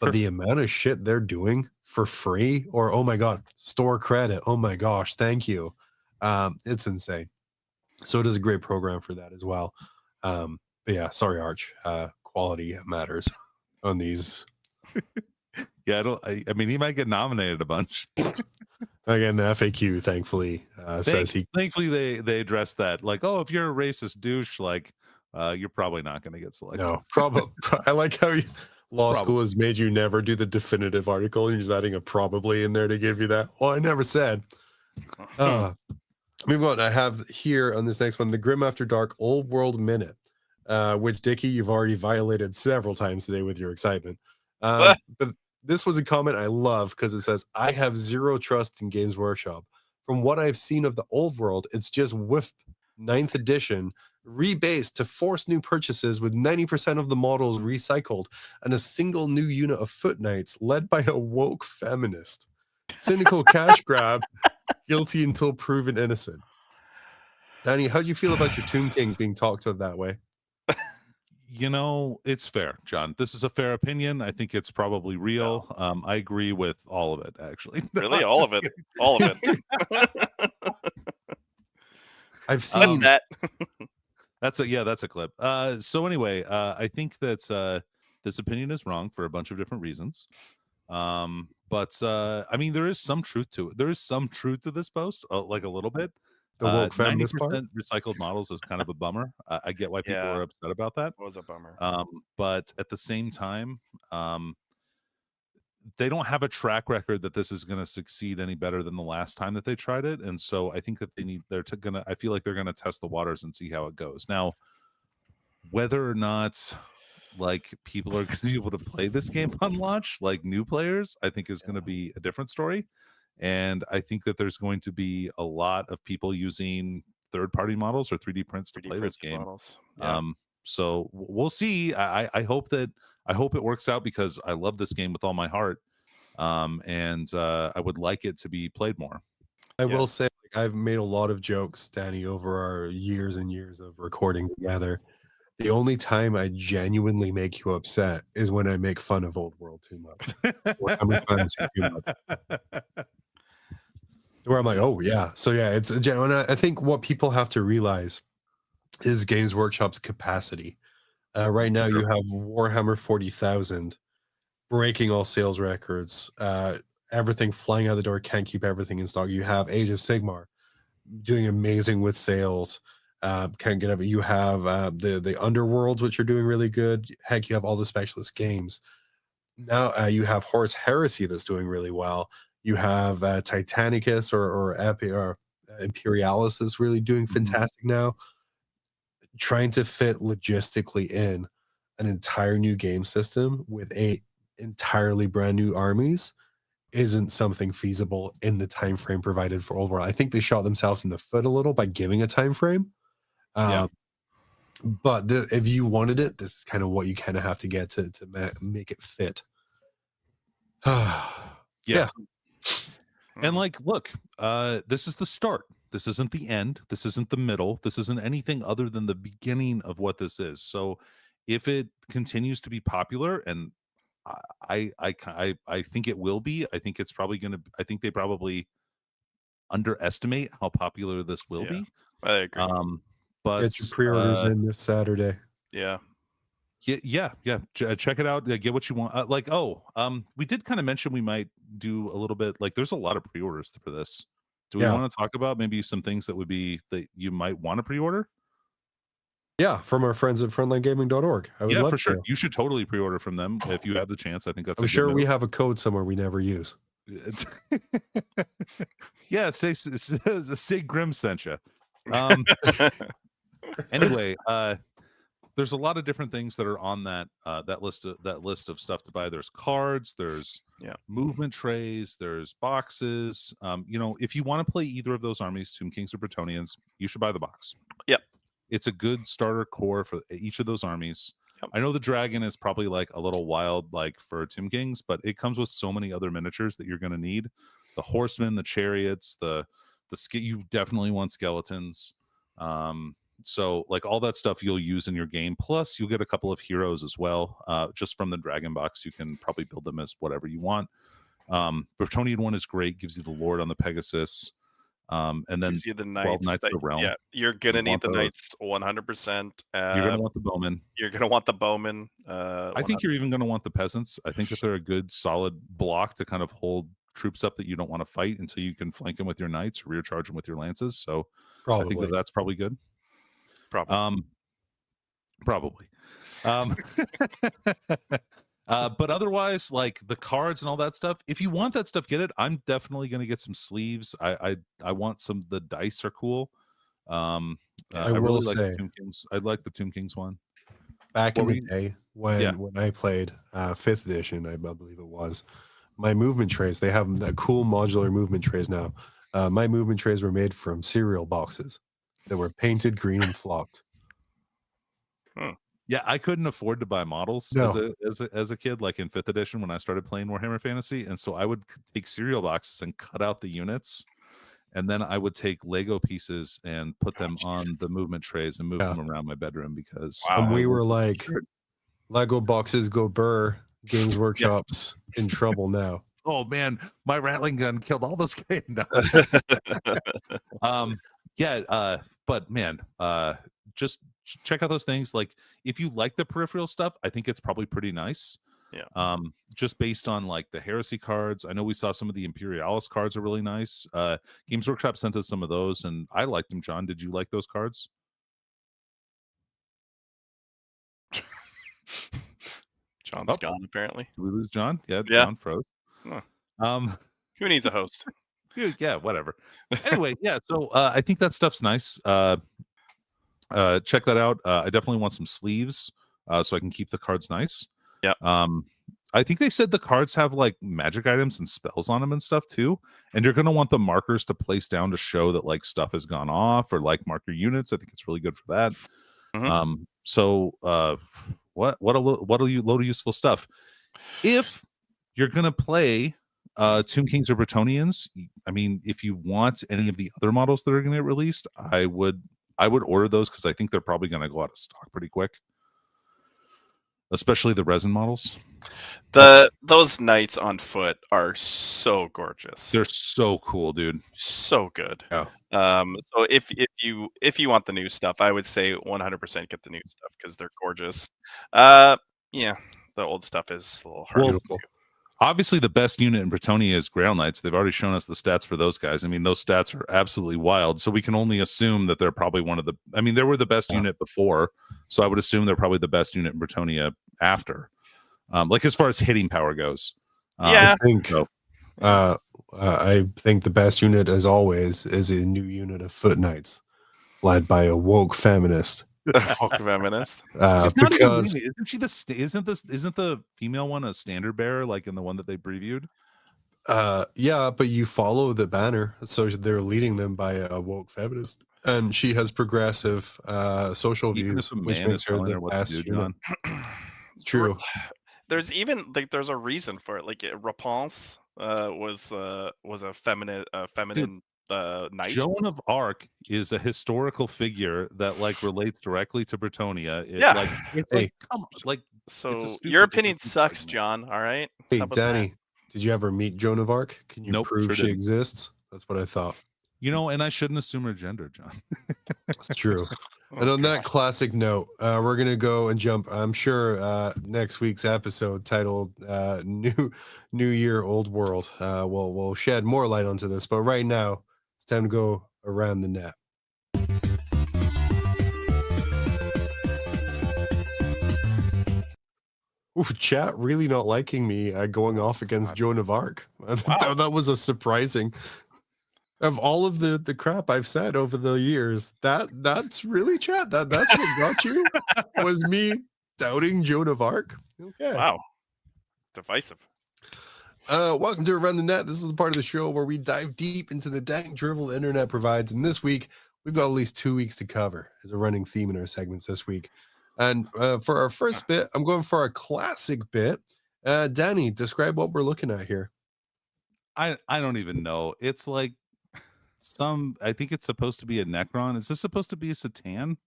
but the amount of shit they're doing for free or oh my god, store credit, oh my gosh, thank you, it's insane. So it is a great program for that as well. But yeah, sorry Arch, quality matters on these. Yeah, I mean, he might get nominated a bunch. Again, the FAQ thankfully says he. Thankfully, they addressed that. Like, oh, if you're a racist douche, like, you're probably not going to get selected. No, probably. I like how law school has made you never do the definitive article. And you're just adding a probably in there to give you that. Well, I never said. Moving on, I have here on this next one the Grim After Dark Old World Minute, which Dickie, you've already violated several times today with your excitement. But this was a comment I love because it says, I have zero trust in Games Workshop. From what I've seen of the old world, it's just whiff 9th edition, rebased to force new purchases with 90% of the models recycled and a single new unit of foot knights led by a woke feminist. Cynical cash grab, guilty until proven innocent. Danny, how do you feel about your Tomb Kings being talked of that way? You know, it's fair, John. This is a fair opinion. I think it's probably real. I agree with all of it, actually. Really, all of it, all of it. I've seen that. That's a clip. So anyway, I think that this opinion is wrong for a bunch of different reasons. But I mean, there is some truth to it. There is some truth to this post, like a little bit. The woke feminist 90% part? recycled models is kind of a bummer. I get why people are upset about that. It was a bummer. But at the same time, they don't have a track record that this is going to succeed any better than the last time that they tried it. And so I think that I feel like they're going to test the waters and see how it goes. Now, whether or not like people are going to be able to play this game on launch, like new players, I think is going to be a different story. And I think that there's going to be a lot of people using third-party models or 3D prints to play this game. Yeah. So we'll see. I hope it works out because I love this game with all my heart. And I would like it to be played more. I will say, like, I've made a lot of jokes, Danny, over our years and years of recording together. The only time I genuinely make you upset is when I make fun of Old World too much. Or Hammer Fantasy too much. Where I'm like, oh yeah. So yeah, it's a genuine. I think what people have to realize is Games Workshop's capacity. Right now, you have Warhammer 40,000 breaking all sales records. Everything flying out the door, can't keep everything in stock. You have Age of Sigmar doing amazing with sales. Can't get it. You have the Underworlds, which are doing really good. Heck, you have all the specialist games. Now you have Horus Heresy that's doing really well. You have Titanicus or Imperialis is really doing fantastic now. Trying to fit logistically in an entire new game system with a entirely brand new armies isn't something feasible in the time frame provided for Old World. I think they shot themselves in the foot a little by giving a time frame. But if you wanted it, this is kind of what you kind of have to get to make it fit. Yeah. And like, look, this is the start. This isn't the end. This isn't the middle. This isn't anything other than the beginning of what this is. So if it continues to be popular, and I think it will be, I think it's probably going to, I think they probably underestimate how popular this will be. I agree. But get your pre-orders in this Saturday. Yeah. Check it out. Get what you want. We did kind of mention we might do a little bit. Like, there's a lot of pre-orders for this. Do we want to talk about maybe some things that would be that you might want to pre-order? Yeah, from our friends at frontlinegaming.org. I would love for sure. to. You should totally pre-order from them if you have the chance. I think that's. I'm sure we have a code somewhere we never use. Yeah, say Grim sent you. Anyway, there's a lot of different things that are on that list of stuff to buy. There's cards, there's movement trays, there's boxes. If you want to play either of those armies, Tomb Kings or Bretonnians, you should buy the box. Yep. It's a good starter core for each of those armies. Yep. I know the dragon is probably like a little wild, like for Tomb Kings, but it comes with so many other miniatures that you're going to need. The horsemen, the chariots, you definitely want skeletons. So like all that stuff you'll use in your game. Plus you'll get a couple of heroes as well. Just from the dragon box, you can probably build them as whatever you want. Bretonnian one is great, gives you the Lord on the Pegasus. And then gives you the knights of the realm. Yeah, you're gonna need the knights 100%. You're gonna want the bowmen. You're gonna want the bowmen. I think you're even gonna want the peasants. I think that they're a good solid block to kind of hold troops up that you don't want to fight until you can flank them with your knights or rear charge them with your lances. So I think that's probably good. Probably. But otherwise, like the cards and all that stuff, if you want that stuff, get it. I'm definitely going to get some sleeves. I want some. The dice are cool. I really like the Tomb Kings. I like the Tomb Kings one. Back in the day when I played 5th edition, I believe it was, my movement trays, they have that cool modular movement trays now. My movement trays were made from cereal boxes that were painted green and flocked. Yeah, I couldn't afford to buy models as a kid, like in 5th edition when I started playing Warhammer Fantasy, and so I would take cereal boxes and cut out the units, and then I would take Lego pieces and put them on the movement trays and move them around my bedroom because we were like, Lego boxes go burr. Games Workshop's in trouble now. Oh man, my rattling gun killed all those guys. But man, just check out those things. Like if you like the peripheral stuff, I think it's probably pretty nice. Yeah. Just based on like the heresy cards. I know we saw some of the Imperialis cards are really nice. Games Workshop sent us some of those and I liked them. John, did you like those cards? John's gone apparently. Did we lose John? Yeah. John froze. Huh. Who needs a host? Yeah, whatever. Anyway, so I think that stuff's nice. Check that out. I definitely want some sleeves so I can keep the cards nice. Yeah. I think they said the cards have like magic items and spells on them and stuff too. And you're going to want the markers to place down to show that like stuff has gone off or like mark your units. I think it's really good for that. Mm-hmm. What a load of useful stuff. If you're going to play Tomb Kings or Bretonnians, I mean, if you want any of the other models that are going to get released, I would order those because I think they're probably going to go out of stock pretty quick. especially the resin models. Those knights on foot are so gorgeous. They're so cool, dude. So good. Yeah. So if you want the new stuff, I would say 100% get the new stuff because they're gorgeous. Yeah, the old stuff is a little hard. Beautiful. Obviously, the best unit in Bretonia is Grail Knights. They've already shown us the stats for those guys. I mean, those stats are absolutely wild. So we can only assume that they're probably one of the. I mean, they were the best unit before, so I would assume they're probably the best unit in Bretonia after. Like as far as hitting power goes. Yeah. I think the best unit, as always, is a new unit of Foot Knights, led by a woke feminist. Woke feminist. Because Isn't she isn't the female one a standard bearer like in the one that they previewed? yeah, but you follow the banner, so they're leading them by a woke feminist, and she has progressive social views, which makes her the best unit. True. There's even there's a reason for it. Like Rapunzel was a feminine knight. Joan of Arc is a historical figure that relates directly to Bretonia. Come on, so your opinion sucks, John. All right. Hey, Danny, did you ever meet Joan of Arc? Can you prove she exists? That's what I thought. And I shouldn't assume her gender, John. That's true. And on that classic note, we're gonna go and jump. I'm sure next week's episode titled "New Year, Old World" will shed more light onto this. But right now, it's time to go around the net. Ooh, chat really not liking me going off against Joan of Arc. Wow. That was a surprising. Of all of the crap I've said over the years, that's really chat. That's what got you was me doubting Joan of Arc. Okay. Wow. Divisive. Welcome to Around the Net. This is the part of the show where we dive deep into the dank drivel the internet provides. And this week, we've got at least 2 weeks to cover as a running theme in our segments this week. And for our first bit, I'm going for a classic bit. Danny, describe what we're looking at here. I don't even know. It's like I think it's supposed to be a Necron. Is this supposed to be a Satan?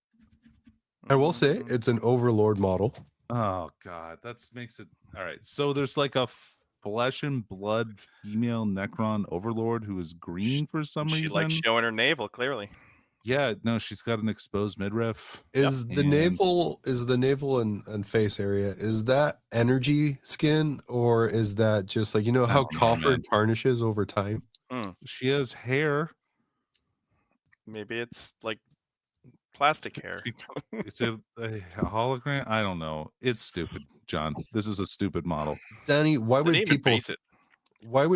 I will say it's an Overlord model. Oh God, that makes it all right. So there's like a flesh and blood female Necron Overlord who is green for some reason. She likes showing her navel, clearly. Yeah, no, she's got an exposed midriff. Is the navel and face area, is that energy skin, or is that just like how copper tarnishes over time? She has hair. Maybe it's like plastic hair. It's a hologram. I don't know. It's stupid, John. This is a stupid model. Danny, why would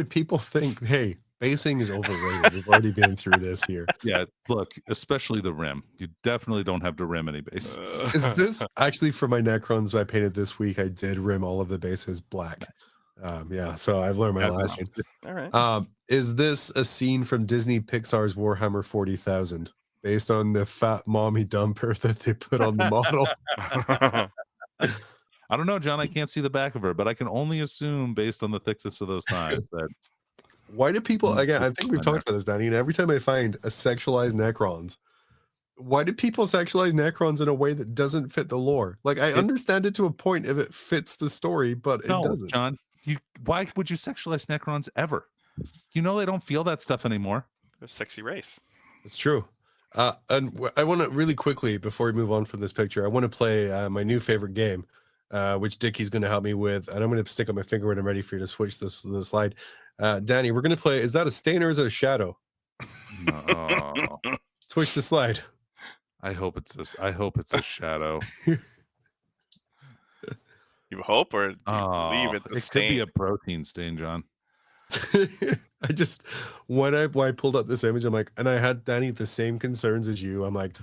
people think, hey, basing is overrated? We've already been through this here. Yeah, look, especially the rim. You definitely don't have to rim any bases. Is this actually for my Necrons I painted this week? I did rim all of the bases black. Yeah, so I've learned my lesson. All right. Is this a scene from Disney Pixar's Warhammer 40,000 based on the fat mommy dumper that they put on the model? I don't know, John. I can't see the back of her, but I can only assume based on the thickness of those thighs that. Why do people, again, I think we've talked about this, Danny, and every time I find a sexualized Necrons, why do people sexualize Necrons in a way that doesn't fit the lore? Like, I understand it to a point if it fits the story, but it doesn't. John, why would you sexualize Necrons ever? They don't feel that stuff anymore. They're a sexy race. It's true. And I want to really quickly, before we move on from this picture, I want to play my new favorite game, which Dickie's going to help me with. And I'm going to stick up my finger when I'm ready for you to switch the slide. Danny, we're going to play. Is that a stain or is it a shadow? No. Switch the slide. I hope it's a shadow. You hope, or do you believe it's a stain? Could be a protein stain, John. I just when I pulled up this image, I'm like, and I had Danny the same concerns as you. I'm like,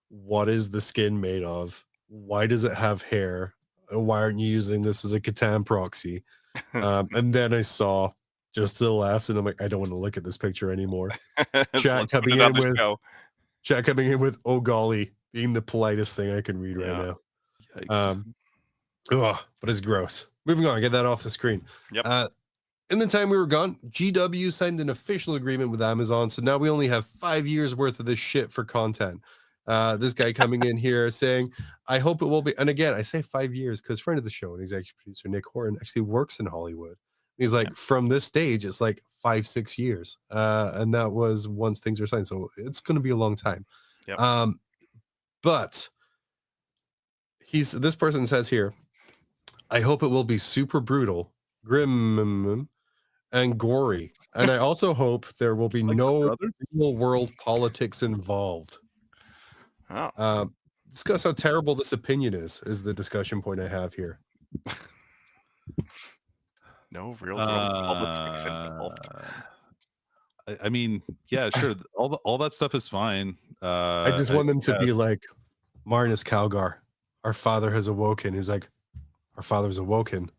what is the skin made of? Why does it have hair? And why aren't you using this as a Catan proxy? And then I saw just to the left, and I'm like, I don't want to look at this picture anymore. Chat coming in with oh golly being the politest thing I can read right now. Yikes. But it's gross. Moving on, get that off the screen. Yep. In the time we were gone, GW signed an official agreement with Amazon, so now we only have 5 years worth of this shit for content. This guy coming in here saying, I hope it will be. And again, I say 5 years because friend of the show and executive producer Nick Horton actually works in Hollywood. He's like, from this stage, it's like 5-6 years. And that was once things were signed. So it's going to be a long time. Yep. But this person says here, I hope it will be super brutal, grim, and gory. And I also hope there will be no real world politics involved. Oh. Discuss how terrible this opinion is the discussion point I have here. No real world politics involved. I mean, yeah, sure. All that stuff is fine. I just want them to be like Marnus Calgar. Our father has awoken. He's like, our father's awoken,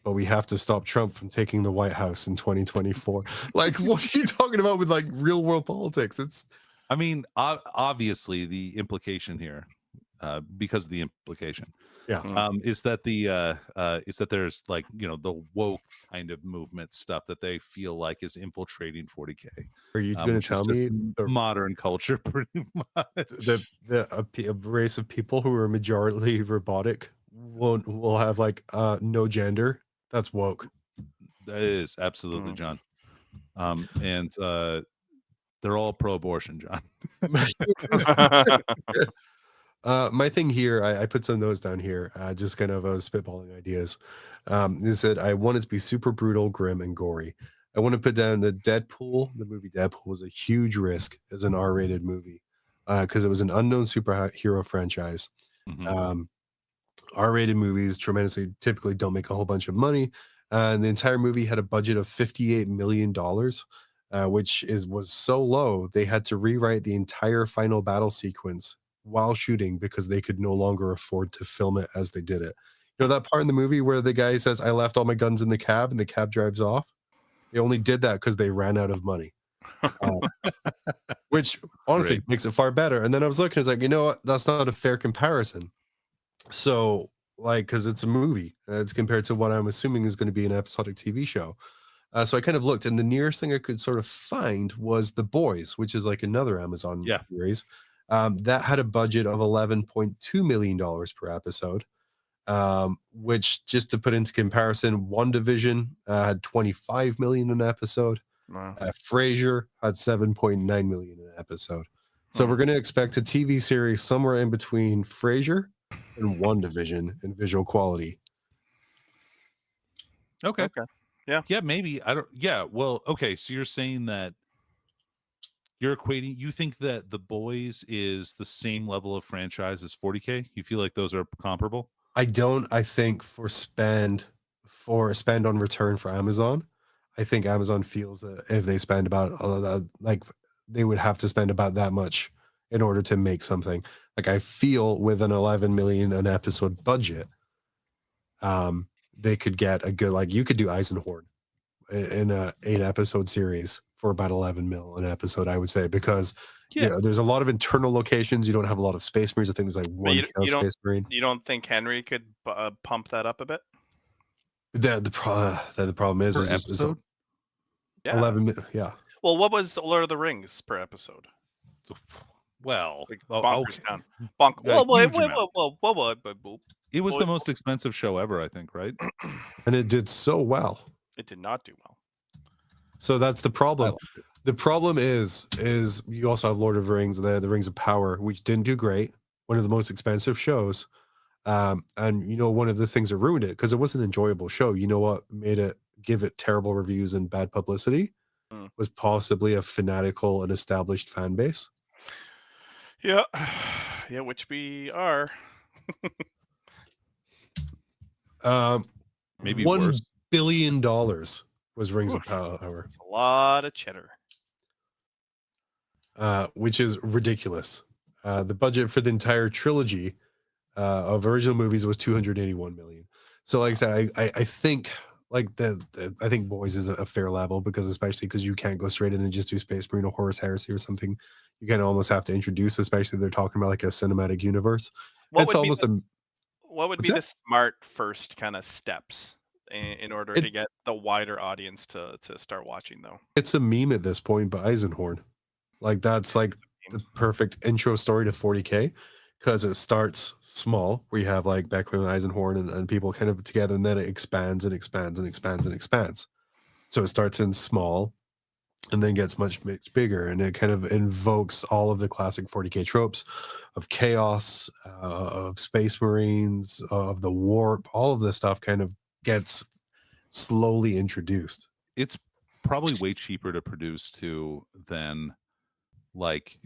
but we have to stop Trump from taking the White House in 2024. Like, what are you talking about with like real world politics? I mean, obviously the implication here, because of the implication, is that there's like, the woke kind of movement stuff that they feel like is infiltrating 40K. Are you going to tell me the modern culture pretty much a race of people who are majority robotic will have like no gender? That's woke. That is absolutely, John. And they're all pro-abortion, John. My thing here, I put some notes down here, just kind of spitballing ideas. They said, I want it to be super brutal, grim, and gory. I want to put down the movie Deadpool was a huge risk as an R-rated movie because it was an unknown superhero franchise. R-rated movies typically don't make a whole bunch of money. And the entire movie had a budget of $58 million, which was so low, they had to rewrite the entire final battle sequence while shooting because they could no longer afford to film it as they did it. You know that part in the movie where the guy says, I left all my guns in the cab and the cab drives off? They only did that because they ran out of money. Which honestly makes it far better. And then I was looking, I was like, you know what? That's not a fair comparison. So, like, because it's a movie, it's compared to what I'm assuming is going to be an episodic TV show. So I kind of looked, and the nearest thing I could sort of find was The Boys, which is like another Amazon series. That had a budget of $11.2 million per episode, which, just to put into comparison, WandaVision had $25 million an episode. Wow. Frasier had $7.9 million an episode. So we're going to expect a TV series somewhere in between Frasier and WandaVision in visual quality. Okay. Yeah, maybe. Well, okay, so you're saying that you think that The Boys is the same level of franchise as 40K? You feel like those are comparable? I think for spend on return for Amazon, I think Amazon feels that if they spend about they would have to spend about that much in order to make something. Like, I feel with an 11 million an episode budget, they could get a good, like, you could do Eisenhorn in a 8-episode series for about 11 mil an episode, I would say, because there's a lot of internal locations. You don't have a lot of space marines. I think there's like one space marine. You don't think Henry could pump that up a bit? The problem is 11. Yeah. Well, what was Lord of the Rings per episode? Well, like bonkers down. Whoa. It was the most expensive show ever, I think, right? And it did so well. It did not do well. So that's the problem. The problem is you also have Lord of the Rings, the Rings of Power, which didn't do great. One of the most expensive shows. And one of the things that ruined it, because it was an enjoyable show. You know what made it give it terrible reviews and bad publicity? Was possibly a fanatical and established fan base. Yeah, which we are. Maybe $1 billion was Rings of Power. That's a lot of cheddar. Which is ridiculous. The budget for the entire trilogy of original movies was $281 million. So, like I said, I think like I think Boys is a fair level, because especially because you can't go straight in and just do Space Marine or Horus Heresy or something. You kind of almost have to introduce, especially they're talking about like a cinematic universe. What would be the smart first kind of steps in order to get the wider audience to start watching, though? It's a meme at this point, but Eisenhorn. Like, that's like the perfect intro story to 40K because it starts small, where you have like Beckwith, Eisenhorn, and people kind of together, and then it expands and expands and expands and expands. So it starts in small and then gets much bigger, and it kind of invokes all of the classic 40K tropes of chaos, of space marines, of the warp. All of this stuff kind of gets slowly introduced. It's probably way cheaper to produce too than like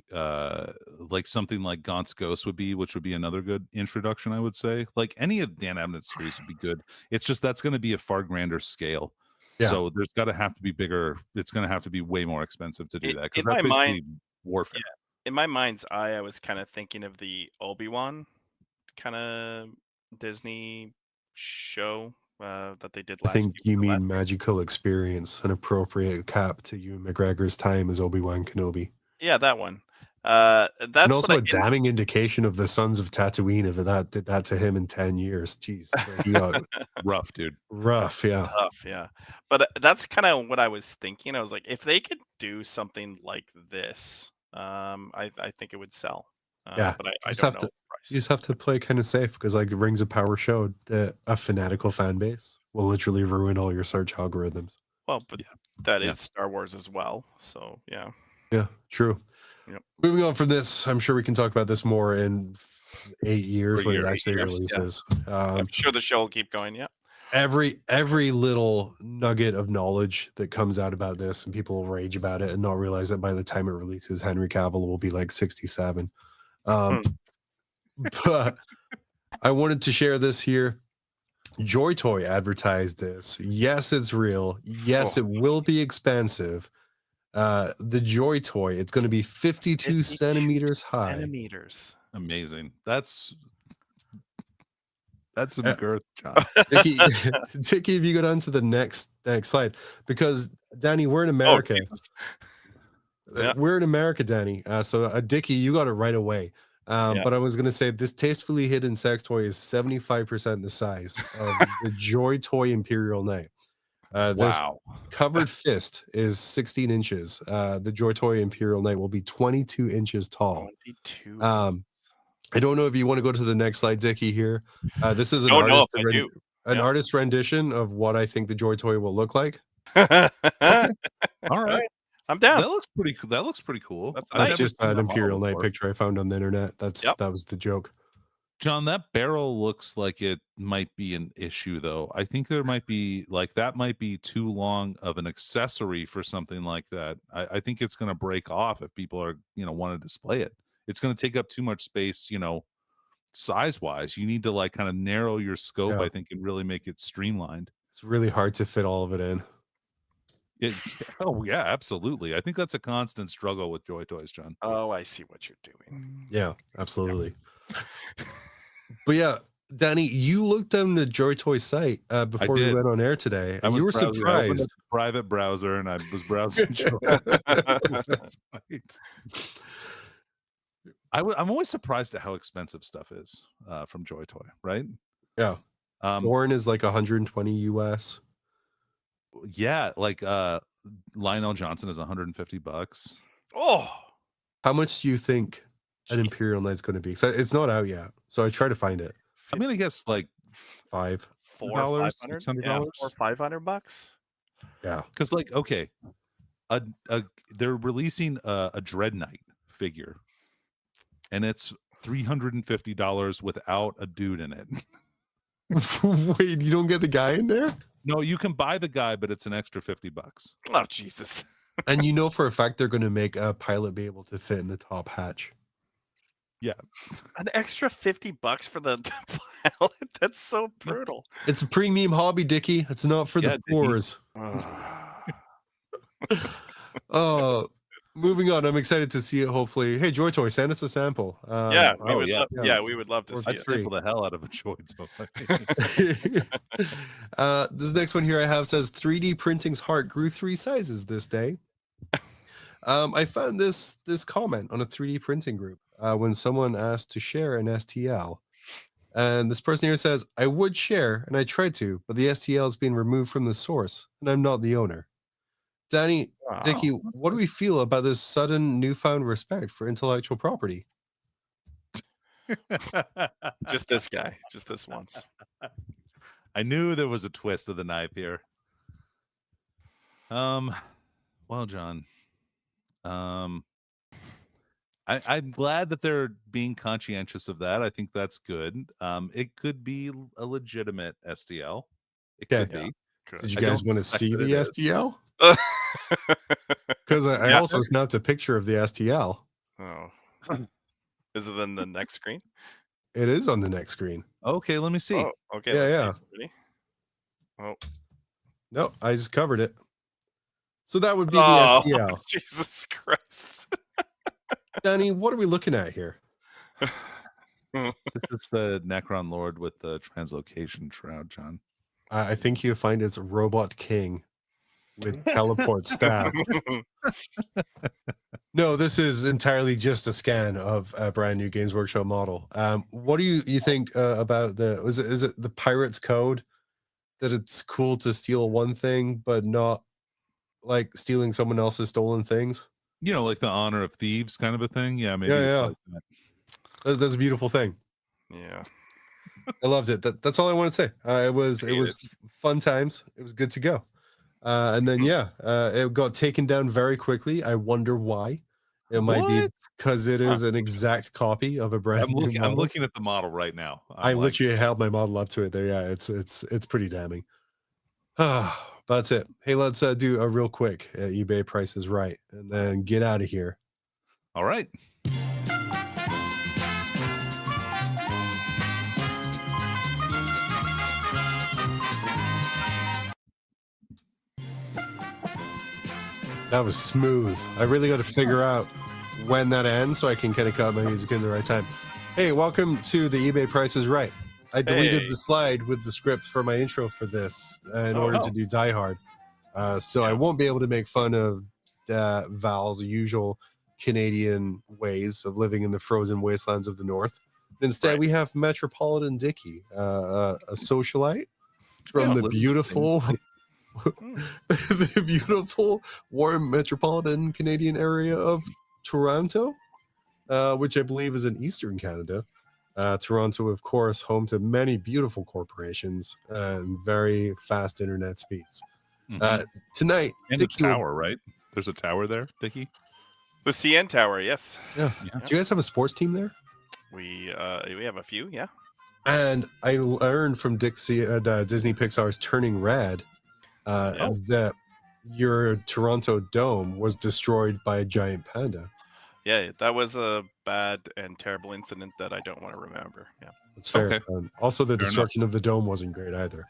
something like Gaunt's Ghost would be, which would be another good introduction, I would say. Like any of Dan Abnett's series would be good. It's just that's going to be a far grander scale. Yeah. So there's got to have to be bigger. It's going to have to be way more expensive to do that, because In that's my mind, basically warfare. in my mind's eye, I was kind of thinking of the Obi-Wan kind of Disney show that they did I last think year. you mean magical experience. An appropriate cap to Ewan McGregor's time as Obi-Wan Kenobi. Yeah, that one. That's And also what a damning indication of the Sons of Tatooine if that did that to him in 10 years. Jeez, he got Rough, dude. rough, yeah. tough, yeah. But that's kind of what I was thinking. I was like, if they could do something like this, I think it would sell. Yeah, But I just don't have know to- the price. You just have to play kind of safe because, like, Rings of Power showed that a fanatical fan base will literally ruin all your search algorithms. Well, but that is Star Wars as well. So yeah. Yeah, true. Yep. Moving on from this, I'm sure we can talk about this more in 8 years when it actually years, releases. I'm sure the show will keep going. Yeah. Every little nugget of knowledge that comes out about this, and people will rage about it and not realize that by the time it releases, Henry Cavill will be like 67. But I wanted to share this here. Joy Toy advertised this. Yes, it's real. Yes, it will be expensive. The Joy Toy, it's going to be 52 centimeters high. Centimeters. Amazing. That's some girth, John. Dickie, if you go down to the next slide, because Danny, we're in America. Yeah. We're in America, Danny. So Dickie, you got it right away. But I was going to say this tastefully hidden sex toy is 75% the size of the Joy Toy Imperial Knight. This covered fist is 16 inches. The Joy Toy Imperial Knight will be 22 inches tall. 22. I don't know if you want to go to the next slide, Dickie, here. This is an artist rendition of what I think the Joy Toy will look like. Okay. All right. I'm down. That looks pretty cool. That looks pretty cool. That's just an Imperial Knight picture I found on the internet. That was the joke. John, that barrel looks like it might be an issue, though. I think there might be that might be too long of an accessory for something like that. I think it's going to break off if people are, want to display it. It's going to take up too much space, size wise. You need to kind of narrow your scope, I think, and really make it streamlined. It's really hard to fit all of it in. Oh yeah, absolutely. I think that's a constant struggle with Joy Toys, John. Oh, I see what you're doing. Yeah, absolutely. But yeah, Danny, you looked on the Joy Toy site before we went on air today, and you were surprised. I opened a private browser and I was browsing Joy. I'm always surprised at how expensive stuff is from Joy Toy, right? Yeah. Born is like 120 US. Yeah, Lionel Johnson is $150. Oh, how much do you think an Imperial Knight's going to be? So it's not out yet, so I try to find it. I'm gonna guess like $400, $600, or $500. Yeah, because they're releasing a Dread Knight figure, and it's $350 without a dude in it. Wait, you don't get the guy in there? No, you can buy the guy, but it's an extra $50. Oh, Jesus. And for a fact they're going to make a pilot be able to fit in the top hatch. Yeah. An extra $50 for the pilot? That's so brutal. It's a premium hobby, Dickie. It's not for the poors. Moving on, I'm excited to see it. Hopefully, hey, Joy Toy, send us a sample. We would love to see it. Sample the hell out of a Joy Toy. This next one here I have says 3D printing's heart grew 3 sizes this day. I found this comment on a 3D printing group when someone asked to share an STL, and this person here says, "I would share, and I tried to, but the STL is being removed from the source, and I'm not the owner." Danny, Dickie, what do we feel about this sudden newfound respect for intellectual property? Just this guy. Just this once. I knew there was a twist of the knife here. Well, John, I'm glad that they're being conscientious of that. I think that's good. It could be a legitimate STL. It could Yeah. be. Did you I guys don't want to suspect see that the it is. STL? Because I Yeah. also snapped a picture of the STL. Oh. Is it in the next screen? It is on the next screen. Okay, let me see. Oh, okay. Yeah, Let's yeah. see. Ready? Oh. No, I just covered it. So that would be Oh, the STL. Jesus Christ. Danny, what are we looking at here? This is the Necron Lord with the translocation shroud, John. I think you find it's Robot King with teleport stab. No, this is entirely just a scan of a brand new Games Workshop model. What do you think about is it the Pirates Code, that it's cool to steal one thing but not like stealing someone else's stolen things? You know, like the honor of thieves kind of a thing. Yeah, maybe it's like that. That's a beautiful thing. Yeah. I loved it. That's all I want to say. It was fun times. It was good to go. And then it got taken down very quickly. I wonder why. It might be because it is an exact copy of a brand new model. I'm looking at the model right now. I literally held my model up to it there. Yeah, it's pretty damning. That's it. Hey, let's do a real quick eBay Price is Right, and then get out of here. All right. That was smooth. I really got to figure out when that ends so I can kind of cut my music in the right time. Hey, welcome to the eBay Price is Right. I deleted the slide with the script for my intro for this in order to do Die Hard. So I won't be able to make fun of Val's usual Canadian ways of living in the frozen wastelands of the North. Instead, we have Metropolitan Dickie, a socialite from the beautiful... the beautiful, warm metropolitan Canadian area of Toronto, which I believe is in Eastern Canada. Toronto, of course, home to many beautiful corporations and very fast internet speeds. Tonight, and Dickie a tower, right? There's a tower there, Dickie. The CN Tower, yes. Yeah. Do you guys have a sports team there? We have a few, yeah. And I learned from Disney Pixar's Turning Red that your Toronto Dome was destroyed by a giant panda. Yeah, that was a bad and terrible incident that I don't want to remember. Yeah, that's fair. Okay. Also, the destruction of the dome wasn't great either.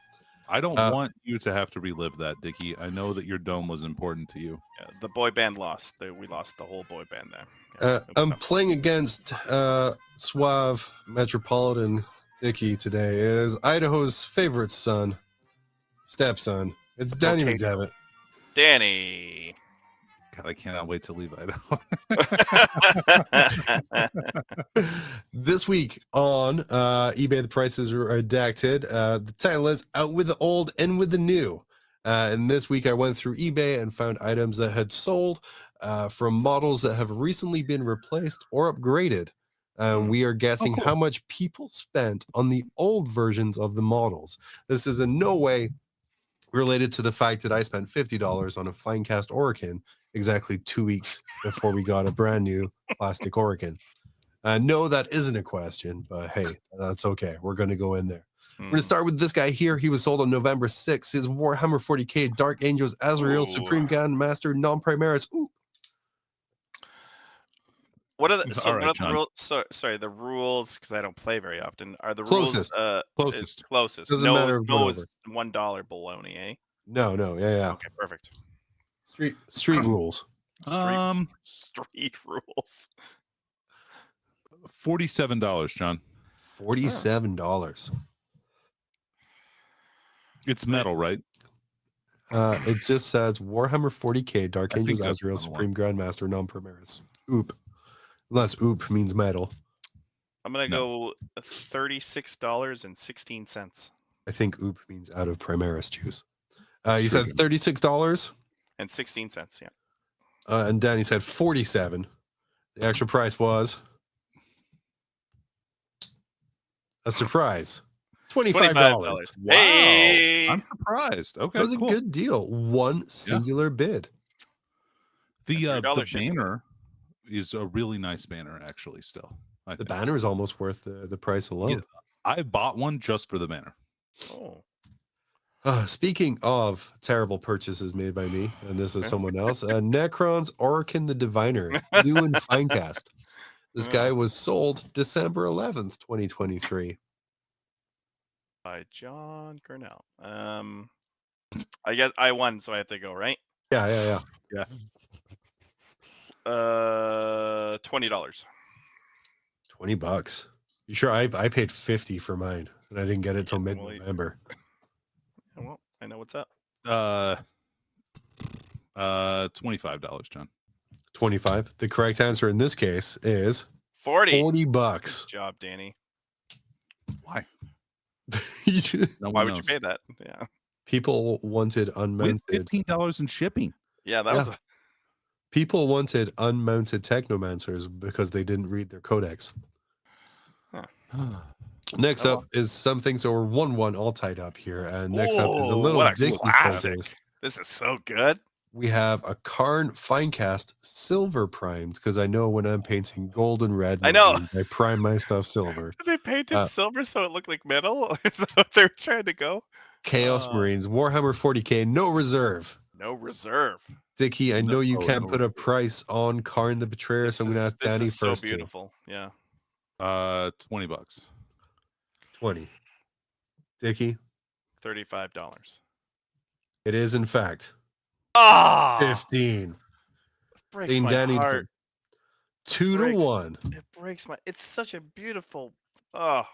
I don't want you to have to relive that, Dickie. I know that your dome was important to you. Yeah, the boy band lost. We lost the whole boy band there. Yeah, I'm playing against Suave Metropolitan Dickie today. Is Idaho's favorite son, stepson. It's Danny McDevitt. Danny. God, I cannot wait to leave Idaho. This week on eBay, the prices are redacted. The title is Out with the Old, In with the New. And this week I went through eBay and found items that had sold from models that have recently been replaced or upgraded. We are guessing how much people spent on the old versions of the models. This is in no way related to the fact that I spent $50 on a Finecast Oracle exactly 2 weeks before we got a brand new plastic Oracle. No, that isn't a question, but hey, that's okay. We're going to go in there. We're going to start with this guy here. He was sold on November 6th. His Warhammer 40k Dark Angels Azrael Supreme Grandmaster Non-Primaris. Ooh. What are the rules? Sorry, the rules, because I don't play very often. Are the closest. Rules closest? Doesn't matter. No, it's $1 baloney, eh? No. Yeah. Okay, perfect. Street rules. Street rules. $47, John. $47. It's metal, right? It just says Warhammer 40k Dark Angels Azrael Supreme Grandmaster Non-Primaris. Oop. Unless oop means metal. I'm going to go $36.16. I think oop means out of Primaris juice. You said $36? And 16 cents, yeah. And Danny said 47. The actual price was a surprise. $25. Wow. Hey! I'm surprised. Okay, That was a cool. good deal. One singular bid. The $3 shipping. banner is a really nice banner, actually. Still, I The think. banner is almost worth the price alone. Yeah, I bought one just for the banner. Oh. Speaking of terrible purchases made by me, and this is someone else, Necrons Orkin the Diviner, new and fine cast. This guy was sold December 11th, 2023. By John Quennell. I guess I won, so I have to go, right? Yeah. $20. $20. You sure? I paid 50 for mine, and I didn't get it till mid-November. Well, I know what's up. $25, John. 25. The correct answer in this case is 40. $40. Good job, Danny. Why? No, why would you pay that? Yeah. People wanted unmounted. With $15 in shipping. Yeah, that was. People wanted unmounted technomancers because they didn't read their codex. Next up is something. So we're 1-1 all tied up here. And next up is a little Dickie focused. This is so good. We have a Karn Finecast silver primed because I know when I'm painting gold and red, I know I prime my stuff silver. They painted silver so it looked like metal. Is that what they're trying to go? Chaos Marines, Warhammer 40k, no reserve. No reserve. Dickie, I know you can't put a price on Karn the Betrayer, so I'm going to ask Danny first. So beautiful. Yeah. $20. 20. Dickie? $35. It is, in fact, 15. Breaks my heart. 2-1. It breaks my. It's such a beautiful. The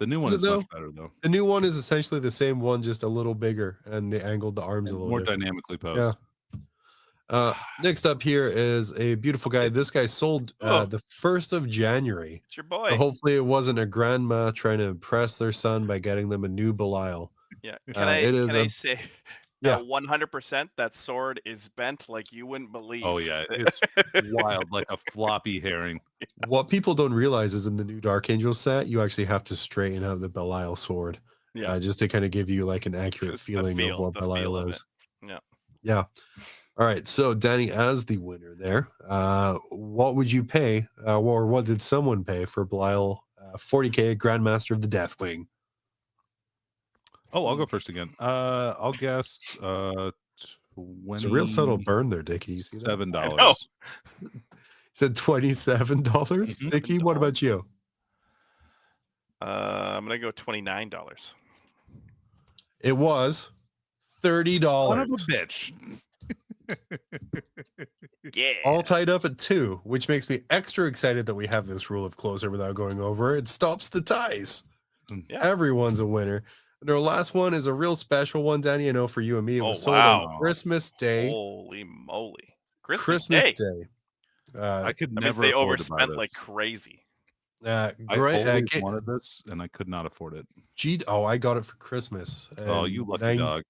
new one is much better, though. The new one is essentially the same one, just a little bigger, and they angled the arms a little more different. dynamically posed. Yeah. Next up here is a beautiful guy. This guy sold the 1st of January. It's your boy. So hopefully it wasn't a grandma trying to impress their son by getting them a new Belial. Yeah. Can I say? Yeah, 100%. That sword is bent like you wouldn't believe. Oh yeah, it's wild, like a floppy herring. What people don't realize is in the new Dark Angel set, you actually have to straighten out the Belial sword. Yeah, just to kind of give you like an accurate feeling of what Belial is. Yeah. All right. So Danny, as the winner there, what would you pay, or what did someone pay for Belial 40k Grandmaster of the Deathwing? Oh, I'll go first again. I'll guess 20. It's a real subtle burn there, Dickie. $7. Oh, said $27. Dickie, what about you? I'm gonna go $29. It was $30. Son of a bitch. Yeah. All tied up at 2, which makes me extra excited that we have this rule of closer without going over. It stops the ties. Yeah. Everyone's a winner. And our last one is a real special one, Danny. I know for you and me, it was sold on Christmas Day. Holy moly! Christmas Day. I could never. They overspent like crazy. I always wanted this, and I could not afford it. I got it for Christmas. You lucky dog!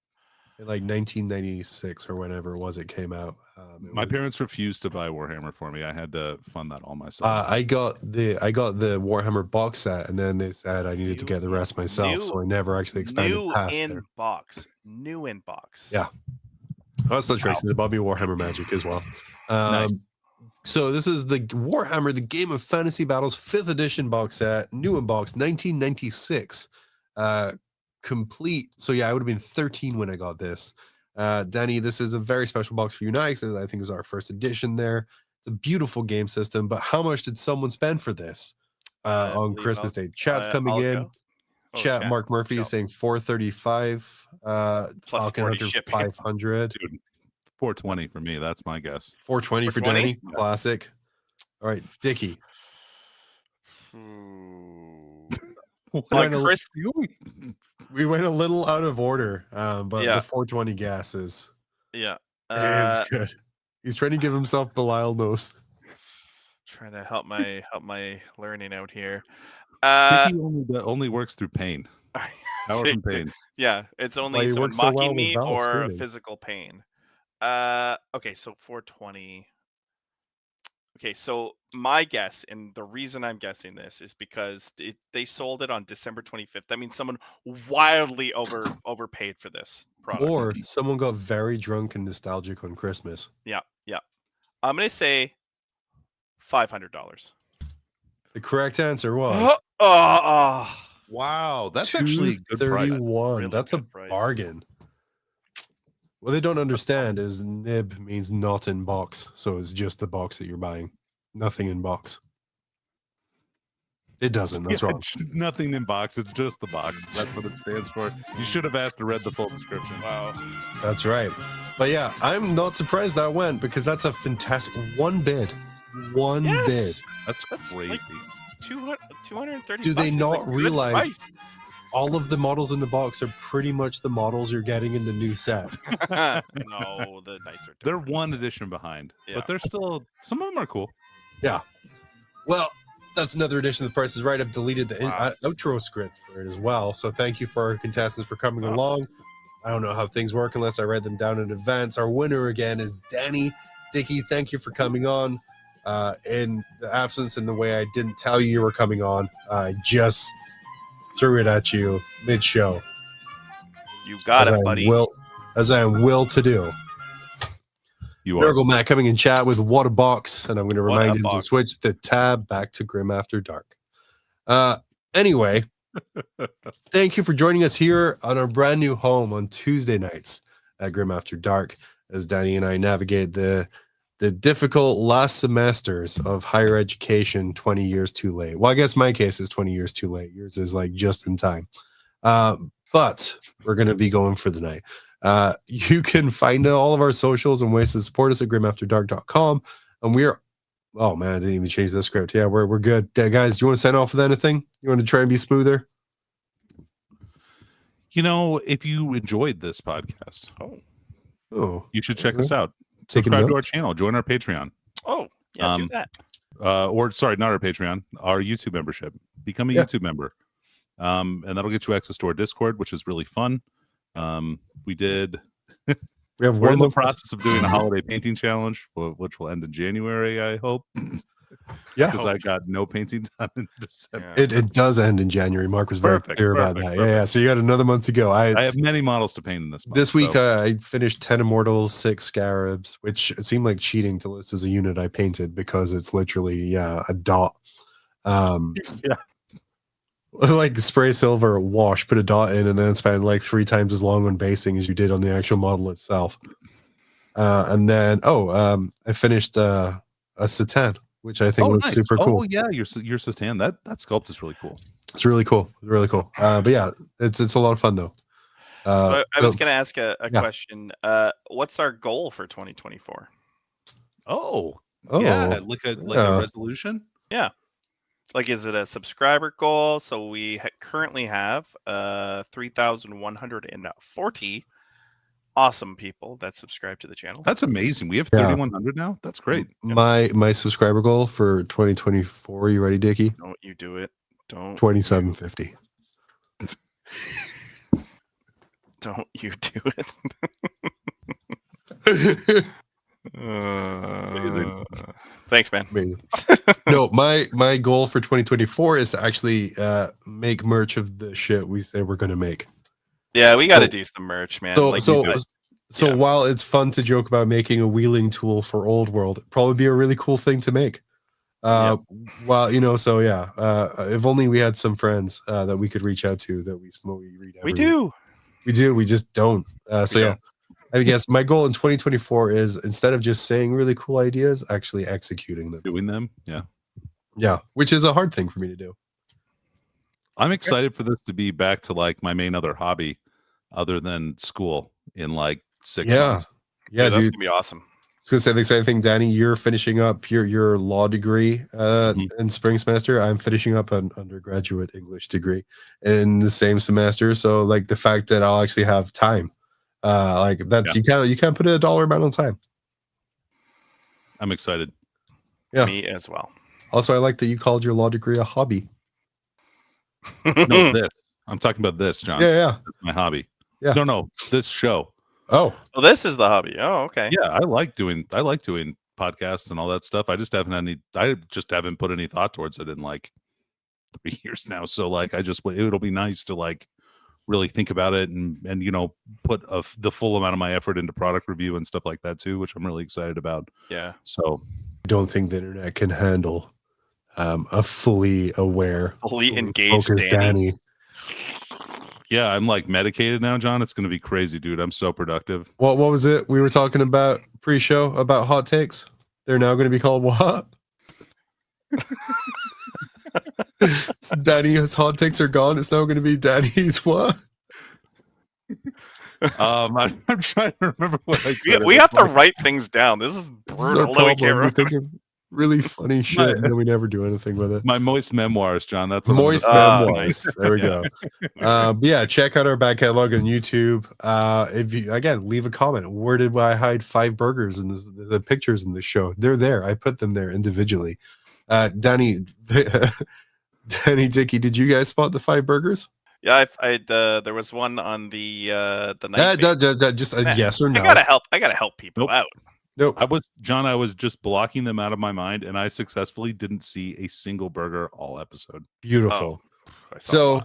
In like 1996 or whenever it was, it came out. My parents refused to buy Warhammer for me. I had to fund that all myself. I got the Warhammer box set, and then they said I needed to get the rest myself, so I never actually expanded past there. New in box. Yeah, also tracing the Bobby Warhammer magic as well. Nice. So this is the Warhammer, the Game of Fantasy Battles 5th edition box set, new in box, 1996. Complete. So yeah, I would have been 13 when I got this. Danny, this is a very special box for you now, because I think it was our first edition there. It's a beautiful game system, but how much did someone spend for this on Christmas Day? Chat's coming in. Chat, Mark Murphy is saying $435. Falcon Hunter 500. Dude, $420 for me. That's my guess. $420 for Danny. Classic. All right, Dickie. We went a little out of order, but the 420 gases. Yeah, it's good. He's trying to give himself Belial nose. Trying to help my learning out here. Dickie only works through pain. Power from pain. Yeah, it's only someone mocking me or physical pain. Okay, so 420. Okay, so my guess, and the reason I'm guessing this is because they sold it on December 25th. That means someone wildly overpaid for this product. Or someone got very drunk and nostalgic on Christmas. Yeah. I'm gonna say $500. The correct answer was Wow, that's actually a good price. $231. Really That's a good price. bargain. What they don't understand is nib means not in box, so it's just the box that you're buying. Nothing in box. It doesn't. That's wrong. Nothing in box. It's just the box. That's what it stands for. You should have asked to read the full description. Wow. That's right. But yeah, I'm not surprised that went because that's a fantastic one bid. One Yes! bid. That's crazy. Like 230. Do they bucks is not a good realize price. all of the models in the box are pretty much the models you're getting in the new set? No, the knights are They're different. one edition behind, Yeah. but they're still, some of them are cool. Yeah. Well, that's another edition of The Price is Right. I've deleted the Wow. outro script for it as well. So thank you for our contestants for coming Wow. along. I don't know how things work unless I write them down in advance. Our winner again is Danny. Dickie, thank you for coming on. In the absence in the way I didn't tell you were coming on, I just threw it at you mid-show. You got as it, I buddy. As I am will to do. You are. Miracle Matt coming in chat with What a Box, and I'm going to What a remind him to box. switch the tab back to Grim After Dark. Anyway, thank you for joining us here on our brand new home on Tuesday nights at Grim After Dark, as Danny and I navigate the difficult last semesters of higher education 20 years too late. Well, I guess my case is 20 years too late. Yours is like just in time. But we're going to be going for the night. You can find all of our socials and ways to support us at grimafterdark.com. And we're, oh man, I didn't even change the script. Yeah, we're good. Guys, do you want to sign off with anything? You want to try and be smoother? You know, if you enjoyed this podcast, you should check us out. Taking Subscribe to our notes? channel. Join our Patreon. Oh, yeah, do that. Or sorry, not our Patreon, our YouTube membership. Become a YouTube member. And that'll get you access to our Discord, which is really fun. We have We're one in the month process of doing a holiday painting challenge, which will end in January, I hope. Yeah, Because I got no painting done in December. Yeah. it does end in January. Mark was very clear about that. Yeah. So you got another month to go. I have many models to paint in this month. This week, so. I finished 10 Immortals, 6 Scarabs, which it seemed like cheating to list as a unit I painted because it's literally a dot. Yeah. Like spray silver, wash, put a dot in, and then spend like 3 times as long on basing as you did on the actual model itself. And then, I finished a Satan, which I think looks super cool. Oh yeah, your Satan. That sculpt is really cool. It's really cool. Really cool. But yeah, it's a lot of fun though. So I was going to ask a question. What's our goal for 2024? Yeah, like a resolution. Yeah. Like, is it a subscriber goal? So we currently have 3,140 awesome people that subscribe to the channel. That's amazing. We have 3,100 now. That's great. My subscriber goal for 2024. You ready, Dickie? Don't you do it. Don't 2750. Don't you do it. Thanks, man. Amazing. No, my goal for 2024 is to actually make merch of the shit we say we're going to make. Yeah, we got to do some merch, man. So while it's fun to joke about making a wheeling tool for Old World, it'd probably be a really cool thing to make. Well, if only we had some friends that we could reach out to that we read every week. We do. We just don't. I guess my goal in 2024 is instead of just saying really cool ideas, actually executing them. Doing them. Yeah. Yeah. Which is a hard thing for me to do. I'm excited for this to be back to like my main other hobby other than school in like 6 months. Yeah, that's going to be awesome. I was going to say the same thing, Danny. You're finishing up your law degree in spring semester. I'm finishing up an undergraduate English degree in the same semester. So like the fact that I'll actually have time. You can't put a dollar amount on time. I'm excited. Yeah, me as well. Also, I like that you called your law degree a hobby. No, I'm talking about this, John. Yeah. That's my hobby. Yeah. No, this show. Oh, Oh, this is the hobby. Oh, okay. Yeah, I like doing podcasts and all that stuff. I just haven't put any thought towards it in like 3 years now. So like it'll be nice to like really think about it and put the full amount of my effort into product review and stuff like that too, which I'm really excited about. Yeah. So I don't think the internet can handle a fully aware, Fully engaged focused Danny. yeah, I'm like medicated now, John. It's going to be crazy, dude. I'm so productive. What was it we were talking about pre-show about hot takes? They're now going to be called what? Danny's hot takes are gone. It's now going to be Danny's what? I'm trying to remember what I said. We have to write things down. This is brutal. We think of really funny shit, and then we never do anything with it. My moist memoirs, John. That's what moist memoirs. There we go. But yeah, check out our back catalog on YouTube. If you leave a comment. Where did I hide 5 burgers and the pictures in the show? They're there. I put them there individually. Danny, Dickie, did you guys spot the 5 burgers? Yeah, there was one on the night. Just a yes or no. I gotta help people out. Nope. I was just blocking them out of my mind, and I successfully didn't see a single burger all episode. Beautiful. So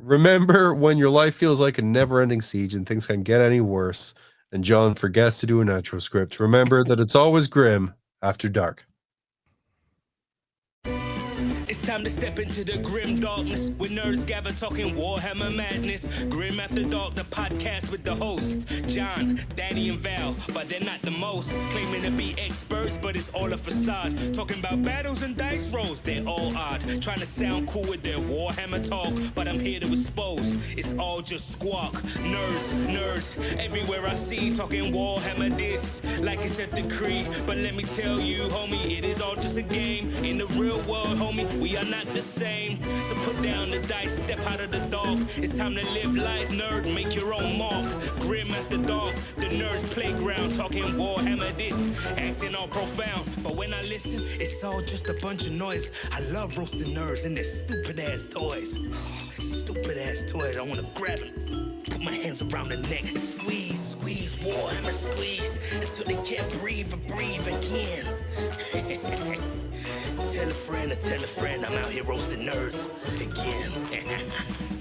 remember when your life feels like a never-ending siege and things can't get any worse, and John forgets to do an outro script, remember that it's always grim after dark. It's time to step into the grim darkness with nerds gather talking Warhammer madness. Grim After Dark, the podcast with the hosts John, Danny, and Val, but they're not the most. Claiming to be experts, but it's all a facade. Talking about battles and dice rolls, they're all odd. Trying to sound cool with their Warhammer talk, but I'm here to expose. It's all just squawk. Nerds, everywhere I see talking Warhammer this, like it's a decree. But let me tell you, homie, it is all just a game. In the real world, homie, we are not the same. So put down the dice, step out of the dark. It's time to live life, nerd, make your own mark. Grim After Dark, the nerds playground. Talking Warhammer this, acting all profound. But when I listen, it's all just a bunch of noise. I love roasting nerds and their stupid ass toys. Stupid ass toys, I wanna grab them, put my hands around the neck, squeeze, Warhammer squeeze, until they can't breathe again. Tell a friend, I'm out here roasting nerds again.